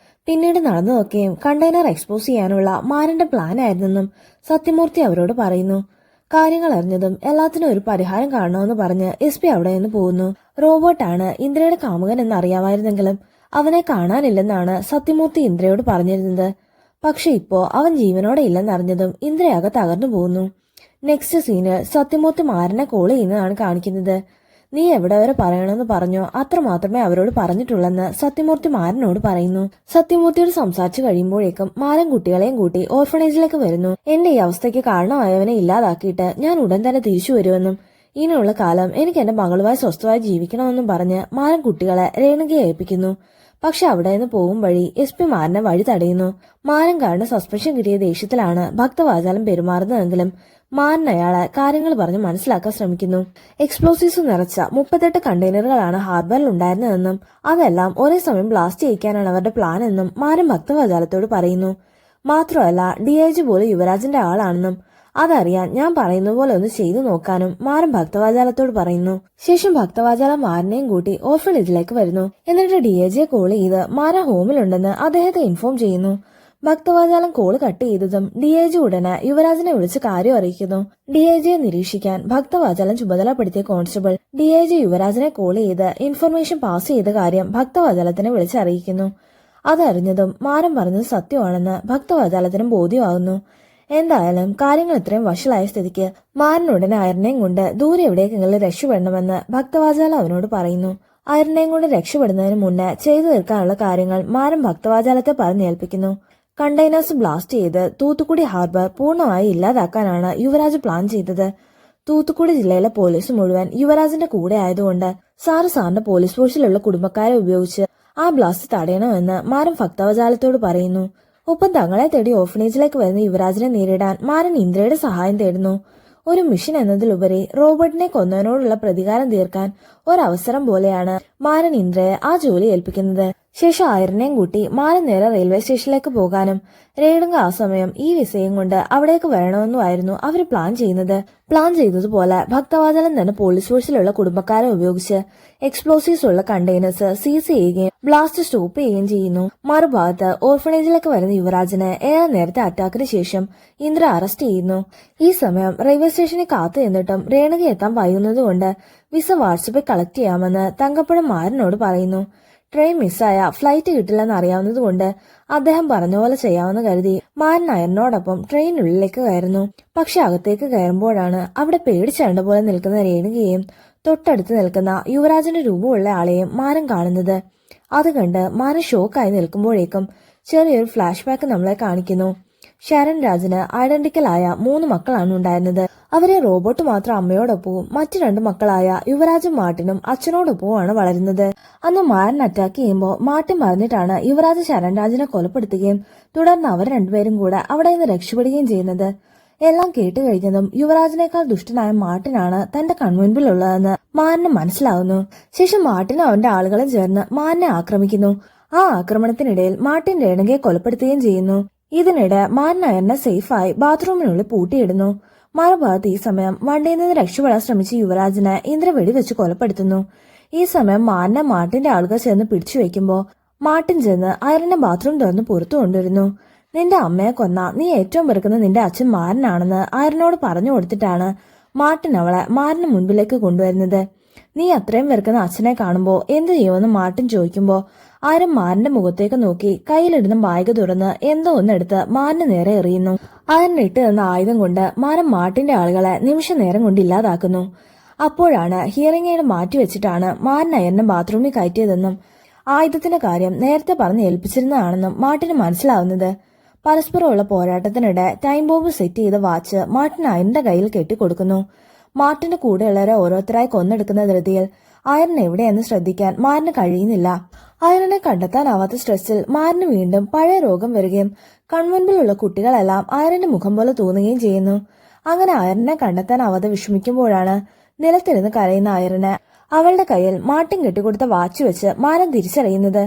A: പിന്നീട് നടന്നതൊക്കെയും കണ്ടെയ്നർ എക്സ്പോസ് ചെയ്യാനുള്ള മാരന്റെ പ്ലാൻ ആയിരുന്നെന്നും സത്യമൂർത്തി അവരോട് പറയുന്നു. കാര്യങ്ങൾ അറിഞ്ഞതും എല്ലാത്തിനും ഒരു പരിഹാരം കാണണമെന്ന് പറഞ്ഞ് SP അവിടെ നിന്ന് പോകുന്നു. റോബോട്ടാണ് ഇന്ദ്രയുടെ കാമുകൻ എന്ന് അറിയാമായിരുന്നെങ്കിലും അവനെ കാണാനില്ലെന്നാണ് സത്യമൂർത്തി ഇന്ദ്രയോട് പറഞ്ഞിരുന്നത്. പക്ഷെ ഇപ്പോ അവൻ ജീവനോടെ ഇല്ലെന്നറിഞ്ഞതും ഇന്ദ്രയാകെ തകർന്നു പോകുന്നു. നെക്സ്റ്റ് സീനിൽ സത്യമൂർത്തി മാരനെ കോൾ ചെയ്യുന്നതാണ് കാണിക്കുന്നത്. നീ എവിടെ വരെ പറയണമെന്ന് പറഞ്ഞോ അത്ര മാത്രമേ അവരോട് പറഞ്ഞിട്ടുള്ളെന്ന് സത്യമൂർത്തി മാരനോട് പറയുന്നു. സത്യമൂർത്തിയോട് സംസാരിച്ചു കഴിയുമ്പോഴേക്കും മാരൻ കുട്ടികളെയും കൂട്ടി ഓർഫണേജിലേക്ക് വരുന്നു. എന്റെ ഈ അവസ്ഥയ്ക്ക് കാരണമായവനെ ഇല്ലാതാക്കിയിട്ട് ഞാൻ ഉടൻ തന്നെ തിരിച്ചു വരുമെന്നും ഇനിയുള്ള കാലം എനിക്ക് എന്റെ മകളുമായി സ്വസ്ഥമായി ജീവിക്കണമെന്നും പറഞ്ഞ് മാരൻ കുട്ടികളെ രേണുകയെ ഏൽപ്പിക്കുന്നു. പക്ഷെ അവിടെ നിന്ന് പോകും വഴി SP മാരനെ വഴി തടയുന്നു. മാരൻ കാരണം സസ്പെൻഷൻ കിട്ടിയ ദേഷ്യത്തിലാണ് ഭക്തവാചാലം പെരുമാറുന്നതെങ്കിലും മാരൻ അയാളെ കാര്യങ്ങൾ പറഞ്ഞ് മനസ്സിലാക്കാൻ ശ്രമിക്കുന്നു. എക്സ്പ്ലോസീവ്സ് നിറച്ച 38 കണ്ടെയ്നറുകളാണ് ഹാർബറിൽ ഉണ്ടായിരുന്നതെന്നും അതെല്ലാം ഒരേ സമയം ബ്ലാസ്റ്റ് ചെയ്യിക്കാനാണ് അവരുടെ പ്ലാൻ എന്നും മാരൻ ഭക്തവാചാലത്തോട് പറയുന്നു. മാത്രമല്ല DIG പോലും യുവരാജന്റെ ആളാണെന്നും അതറിയാൻ ഞാൻ പറയുന്ന പോലെ ഒന്ന് ചെയ്തു നോക്കാനും മാരൻ ഭക്തവാചാലത്തോട് പറയുന്നു. ശേഷം ഭക്തവാചാലം മാരനെയും കൂട്ടി ഓർഫണേജിലേക്ക് വരുന്നു. എന്നിട്ട് DIGയെ കോൾ ചെയ്ത് മാരൻ ഹോമിലുണ്ടെന്ന് അദ്ദേഹത്തെ ഇൻഫോം ചെയ്യുന്നു. ഭക്തവാചാലം കോള് കട്ട് ചെയ്തതും DIG ഉടനെ യുവരാജനെ വിളിച്ച് കാര്യം അറിയിക്കുന്നു. DIGയെ നിരീക്ഷിക്കാൻ ഭക്തവാചാലം ചുമതലപ്പെടുത്തിയ കോൺസ്റ്റബിൾ DIG യുവരാജനെ കോൾ ചെയ്ത് ഇൻഫർമേഷൻ പാസ് ചെയ്ത കാര്യം ഭക്തവാചാലത്തിനെ വിളിച്ചറിയിക്കുന്നു. അതറിഞ്ഞതും മാരൻ പറഞ്ഞത് സത്യമാണെന്ന് ഭക്തവാചാലത്തിനും ബോധ്യമാകുന്നു. എന്തായാലും കാര്യങ്ങൾ ഇത്രയും വഷളായ സ്ഥിതിക്ക് മാരൻ ഉടനെ അയറിനെയും കൊണ്ട് ദൂരെ എവിടേക്കെങ്കിലും രക്ഷപ്പെടണമെന്ന് ഭക്തവാചാലം അവനോട് പറയുന്നു. അയറിനെയും കൊണ്ട് രക്ഷപ്പെടുന്നതിന് മുന്നേ ചെയ്തു തീർക്കാനുള്ള കാര്യങ്ങൾ മാരൻ ഭക്തവാചാലത്തെ പറഞ്ഞേൽപ്പിക്കുന്നു. കണ്ടെയ്നേഴ്സ് ബ്ലാസ്റ്റ് ചെയ്ത് തൂത്തുക്കുടി ഹാർബർ പൂർണ്ണമായി ഇല്ലാതാക്കാനാണ് യുവരാജ് പ്ലാൻ ചെയ്തത്. തൂത്തുക്കുടി ജില്ലയിലെ പോലീസ് മുഴുവൻ യുവരാജിന്റെ കൂടെ ആയതുകൊണ്ട് സാറിന്റെ പോലീസ് ഫോഴ്സിലുള്ള കുടുംബക്കാരെ ഉപയോഗിച്ച് ആ ബ്ലാസ്റ്റ് തടയണമെന്ന് മാരൻ ഭക്തവാചാലത്തോട് പറയുന്നു. ഒപ്പം തങ്ങളെ തേടി ഓർഫനേജിലേക്ക് വരുന്ന യുവരാജിനെ നേരിടാൻ മാരൻ ഇന്ദ്രയുടെ സഹായം തേടുന്നു. ഒരു മിഷൻ എന്നതിലുപരി റോബർട്ടിനെ കൊന്നവനോടുള്ള പ്രതികാരം തീർക്കാൻ ഒരവസരം പോലെയാണ് മാരൻ ഇന്ദ്രയെ ആ ജോലി ഏൽപ്പിക്കുന്നത്. ശേഷം അയറിനെയും കൂട്ടി മാരൻ നേരെ റെയിൽവേ സ്റ്റേഷനിലേക്ക് പോകാനും രേണുക ആ സമയം ഈ വിസയും കൊണ്ട് അവിടേക്ക് വരണമെന്നുമായിരുന്നു അവർ പ്ലാൻ ചെയ്യുന്നത്. പ്ലാൻ ചെയ്തതുപോലെ ഭക്തവാചാലം തന്നെ പോലീസ് ഫോഴ്സിലുള്ള കുടുംബക്കാരെ ഉപയോഗിച്ച് എക്സ്പ്ലോസീവ്സ് ഉള്ള കണ്ടെയ്നേഴ്സ് സീസ് ചെയ്യുകയും ബ്ലാസ്റ്റ് സ്റ്റോപ്പ് ചെയ്യുകയും ചെയ്യുന്നു. മറുഭാഗത്ത് ഓർഫണേജിലേക്ക് വരുന്ന യുവരാജിനെ ഏറെ നേരത്തെ അറ്റാക്കിന് ശേഷം ഇന്ദ്ര അറസ്റ്റ് ചെയ്യുന്നു. ഈ സമയം റെയിൽവേ സ്റ്റേഷനിൽ കാത്തു നിന്നിട്ടും രേണുക എത്താൻ വൈകുന്നതുകൊണ്ട് വിസ വാട്സപ്പിൽ കളക്ട് ചെയ്യാമെന്ന് തങ്കപ്പഴം മാരനോട് പറയുന്നു. ട്രെയിൻ മിസ്സായ ഫ്ലൈറ്റ് കിട്ടില്ലെന്ന് അറിയാവുന്നതുകൊണ്ട് അദ്ദേഹം പറഞ്ഞ പോലെ ചെയ്യാമെന്ന് കരുതി മാരൻ അയറിനോടൊപ്പം ട്രെയിനുള്ളിലേക്ക് കയറുന്നു. പക്ഷെ അകത്തേക്ക് കയറുമ്പോഴാണ് അവിടെ പേടിച്ചണ്ട പോലെ നിൽക്കുന്ന രേണുകയെയും തൊട്ടടുത്ത് നിൽക്കുന്ന യുവരാജന്റെ രൂപമുള്ള ആളെയും മാരൻ കാണുന്നത്. അത് കണ്ട് മാരൻ ഷോക്കായി നിൽക്കുമ്പോഴേക്കും ചെറിയൊരു ഫ്ലാഷ് ബാക്ക് നമ്മളെ കാണിക്കുന്നു. ശരൺ രാജിന് ഐഡന്റിക്കലായ 3 മക്കളാണ് ഉണ്ടായിരുന്നത്. അവരെ റോബോട്ട് മാത്രം അമ്മയോടൊപ്പവും മറ്റു 2 മക്കളായ യുവരാജും മാർട്ടിനും അച്ഛനോടൊപ്പവുമാണ് വളരുന്നത്. അന്ന് മാരൻ അറ്റാക്ക് ചെയ്യുമ്പോൾ മാർട്ടിൻ പറഞ്ഞിട്ടാണ് യുവരാജ് ശരൺ രാജിനെ കൊലപ്പെടുത്തുകയും തുടർന്ന് അവർ രണ്ടുപേരും കൂടെ അവിടെ നിന്ന് രക്ഷപ്പെടുകയും ചെയ്യുന്നത്. എല്ലാം കേട്ട് കഴിഞ്ഞതും യുവരാജിനേക്കാൾ ദുഷ്ടനായ മാർട്ടിനാണ് തന്റെ കൺമുൻപിലുള്ളതെന്ന് മാരന് മനസ്സിലാവുന്നു. ശേഷം മാർട്ടിനും അവന്റെ ആളുകളും ചേർന്ന് മാരനെ ആക്രമിക്കുന്നു. ആ ആക്രമണത്തിനിടയിൽ മാർട്ടിൻ രേണുകയെ കൊലപ്പെടുത്തുകയും ചെയ്യുന്നു. ഇതിനിടെ മാരൻ അയറിനെ സേഫായി ബാത്റൂമിനുള്ളിൽ പൂട്ടിയിടുന്നു. മറുഭാഗത്ത് ഈ സമയം വണ്ടിയിൽ നിന്ന് രക്ഷപ്പെടാൻ ശ്രമിച്ച യുവരാജിനെ ഇന്ദ്ര വെടിവെച്ച് കൊലപ്പെടുത്തുന്നു. ഈ സമയം മാരനെ മാർട്ടിന്റെ ആളുകൾ ചെന്ന് പിടിച്ചു വെക്കുമ്പോ മാർട്ടിൻ ചെന്ന് അയറിന്റെ ബാത്റൂം തുറന്ന് പുറത്തു കൊണ്ടുവരുന്നു. നിന്റെ അമ്മയെ കൊന്ന നീ ഏറ്റവും വെറുക്കുന്ന നിന്റെ അച്ഛൻ മാരനാണെന്ന് അയറിനോട് പറഞ്ഞു കൊടുത്തിട്ടാണ് മാർട്ടിൻ അവളെ മാരന് മുൻപിലേക്ക് കൊണ്ടുവരുന്നത്. നീ അത്രയും വെറുക്കുന്ന അച്ഛനെ കാണുമ്പോ എന്ത് ചെയ്യുമെന്ന് മാർട്ടിൻ ചോദിക്കുമ്പോ ആരും മാരന്റെ മുഖത്തേക്ക് നോക്കി കയ്യിലിടുന്ന ബാഗ് തുറന്ന് എന്തോ ഒന്നെടുത്ത് മാരന് നേരെ എറിയുന്നു. ആരൻ ഇട്ട് തന്ന ആയുധം കൊണ്ട് മാരൻ മാർട്ടിന്റെ ആളുകളെ നിമിഷ നേരം കൊണ്ട് ഇല്ലാതാക്കുന്നു. അപ്പോഴാണ് ഹിയറിംഗ് എയ്ഡ് മാറ്റിവെച്ചിട്ടാണ് മാരൻ അയറിനെ ബാത്റൂമിൽ കയറ്റിയതെന്നും ആയുധത്തിന്റെ കാര്യം നേരത്തെ പറഞ്ഞ് ഏൽപ്പിച്ചിരുന്നതാണെന്നും മാർട്ടിന് മനസ്സിലാവുന്നത്. പരസ്പരമുള്ള പോരാട്ടത്തിനിടെ ടൈം ബോംബ് സെറ്റ് ചെയ്ത വാച്ച് മാർട്ടിൻ അയറിന്റെ കയ്യിൽ കെട്ടിക്കൊടുക്കുന്നു. മാർട്ടിന്റെ കൂടെയുള്ളവരെ ഓരോരുത്തരായി കൊന്നെടുക്കുന്ന ധൃതിയിൽ അയറിൻ എവിടെയെന്ന് ശ്രദ്ധിക്കാൻ മാരന് കഴിയുന്നില്ല. അയറിനെ കണ്ടെത്താനാവാത്ത സ്ട്രെസ്സിൽ മാരന് വീണ്ടും പഴയ രോഗം വരികയും കൺമുൻപിലുള്ള കുട്ടികളെല്ലാം അയറിന്റെ മുഖം പോലെ തോന്നുകയും ചെയ്യുന്നു. അങ്ങനെ അയറിനെ കണ്ടെത്താനാവാതെ വിഷമിക്കുമ്പോഴാണ് നിലത്തിരുന്ന് കരയുന്ന അയറിന് അവളുടെ കയ്യിൽ മാർട്ടിൻ കെട്ടിക്കൊടുത്ത വാച്ച് വെച്ച് മാരൻ തിരിച്ചറിയുന്നത്.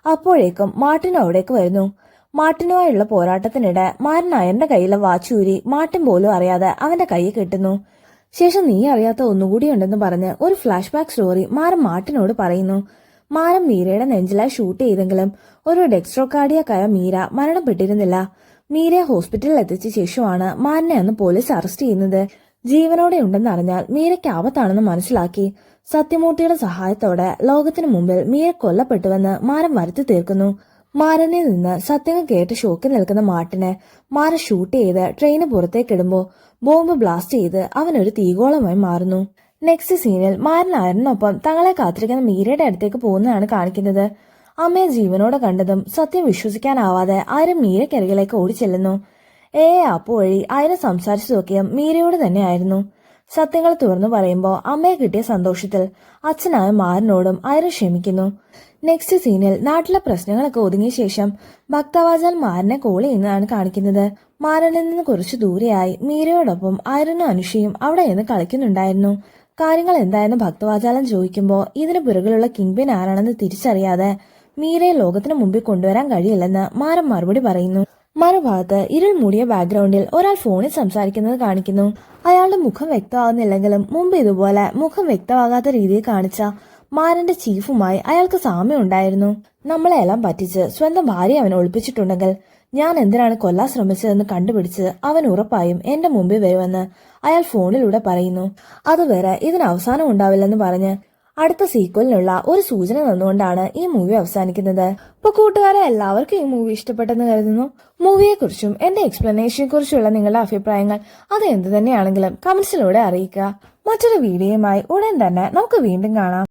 A: അപ്പോഴേക്കും മാർട്ടിൻ അവിടേക്ക് വരുന്നു. മാർട്ടിനുമായുള്ള പോരാട്ടത്തിനിടെ മാരൻ അയറിന്റെ കയ്യിലെ വാച്ച് ഊരി മാർട്ടിൻ പോലും അറിയാതെ അവന്റെ കൈയിൽ കെട്ടുന്നു. ശേഷം നീ അറിയാത്ത ഒന്നുകൂടി ഉണ്ടെന്ന് പറഞ്ഞ് ഒരു ഫ്ലാഷ് ബാക്ക് സ്റ്റോറി മാരൻ മാർട്ടിനോട് പറയുന്നു. മാരൻ മീരയുടെ നെഞ്ചിലായി ഷൂട്ട് ചെയ്തെങ്കിലും ഒരു ഡെക്സ്ട്രോകാർഡിയായ മീര മരണപ്പെട്ടിരുന്നില്ല. മീരയെ ഹോസ്പിറ്റലിൽ എത്തിച്ച ശേഷമാണ് മാരനെ അന്ന് പോലീസ് അറസ്റ്റ് ചെയ്യുന്നത്. ജീവനോടെ ഉണ്ടെന്നറിഞ്ഞാൽ മീരയ്ക്ക് ആപത്താണെന്ന് മനസ്സിലാക്കി സത്യമൂർത്തിയുടെ സഹായത്തോടെ ലോകത്തിനു മുമ്പിൽ മീര കൊല്ലപ്പെട്ടുവെന്ന് മാരൻ വരുത്തി തീർക്കുന്നു. മാരനിൽ നിന്ന് സത്യങ്ങൾ കേട്ട് ഷോക്കിൽ നിൽക്കുന്ന മാർട്ടിനെ മാരൻ ഷൂട്ട് ചെയ്ത് ട്രെയിന് പുറത്തേക്കിടുമ്പോൾ ബോംബ് ബ്ലാസ്റ്റ് ചെയ്ത് അവനൊരു തീഗോളമായി മാറുന്നു. നെക്സ്റ്റ് സീനിൽ മാരൻ അയറിനൊപ്പം തങ്ങളെ കാത്തിരിക്കുന്ന മീരയുടെ അടുത്തേക്ക് പോകുന്നതാണ് കാണിക്കുന്നത്. അമ്മയെ ജീവനോടെ കണ്ടതും സത്യം വിശ്വസിക്കാനാവാതെ അയരൻ മീരയ്ക്കരികിലേക്ക് ഓടിച്ചെല്ലുന്നു. ആപ്പ് വഴി അയരെ സംസാരിച്ചു നോക്കിയും മീരയോട് തന്നെയായിരുന്നു. സത്യങ്ങൾ തുറന്നു പറയുമ്പോൾ അമ്മയെ കിട്ടിയ സന്തോഷത്തിൽ അച്ഛനായ മാരനോടും അയരൻ ക്ഷമിക്കുന്നു. നെക്സ്റ്റ് സീനിൽ നാട്ടിലെ പ്രശ്നങ്ങളൊക്കെ ഒതുങ്ങിയ ശേഷം ഭക്തവാചാൽ മാരനെ കോൾ ചെയ്യുന്നതാണ് കാണിക്കുന്നത്. മാരനിൽ നിന്ന് കുറച്ചു ദൂരെയായി മീരയോടൊപ്പം അയരനും അനുഷയും അവിടെ നിന്ന് കളിക്കുന്നുണ്ടായിരുന്നു. കാര്യങ്ങൾ എന്തായെന്ന് ഭക്തവാചാലൻ ചോദിക്കുമ്പോൾ ഇതിന് പിറകിലുള്ള കിങ്പിൻ ആരാണെന്ന് തിരിച്ചറിയാതെ മീരയെ ലോകത്തിന് മുമ്പിൽ കൊണ്ടുവരാൻ കഴിയില്ലെന്ന് മാരൻ മറുപടി പറയുന്നു. മറുഭാഗത്ത് ഇരുൾ മൂടിയ ബാക്ക്ഗ്രൗണ്ടിൽ ഒരാൾ ഫോണിൽ സംസാരിക്കുന്നത് കാണിക്കുന്നു. അയാളുടെ മുഖം വ്യക്തമാകുന്നില്ലെങ്കിലും മുമ്പ് ഇതുപോലെ മുഖം വ്യക്തമാകാത്ത രീതിയിൽ കാണിച്ച മാരന്റെ ചീഫുമായി അയാൾക്ക് സാമ്യം ഉണ്ടായിരുന്നു. നമ്മളെല്ലാം പറ്റിച്ച് സ്വന്തം ഭാര്യ അവനെ ഒളിപ്പിച്ചിട്ടുണ്ടെങ്കിൽ ഞാൻ എന്തിനാണ് കൊല്ലാൻ ശ്രമിച്ചതെന്ന് കണ്ടുപിടിച്ച് അവൻ ഉറപ്പായും എന്റെ മുമ്പിൽ വരുമെന്ന് അയാൾ ഫോണിലൂടെ പറയുന്നു. അതുവരെ ഇതിന് അവസാനം ഉണ്ടാവില്ലെന്ന് പറഞ്ഞ് അടുത്ത സീക്വലിനുള്ള ഒരു സൂചന തന്നുകൊണ്ടാണ് ഈ മൂവി അവസാനിക്കുന്നത്. ഇപ്പൊ കൂട്ടുകാരെ എല്ലാവർക്കും ഈ മൂവി ഇഷ്ടപ്പെട്ടെന്ന് കരുതുന്നു. മൂവിയെക്കുറിച്ചും എന്റെ എക്സ്പ്ലനേഷനെ കുറിച്ചുള്ള നിങ്ങളുടെ അഭിപ്രായങ്ങൾ അത് എന്ത് തന്നെയാണെങ്കിലും കമന്റ്സിലൂടെ അറിയിക്കുക. മറ്റൊരു വീഡിയോയുമായി ഉടൻ തന്നെ നമുക്ക് വീണ്ടും കാണാം.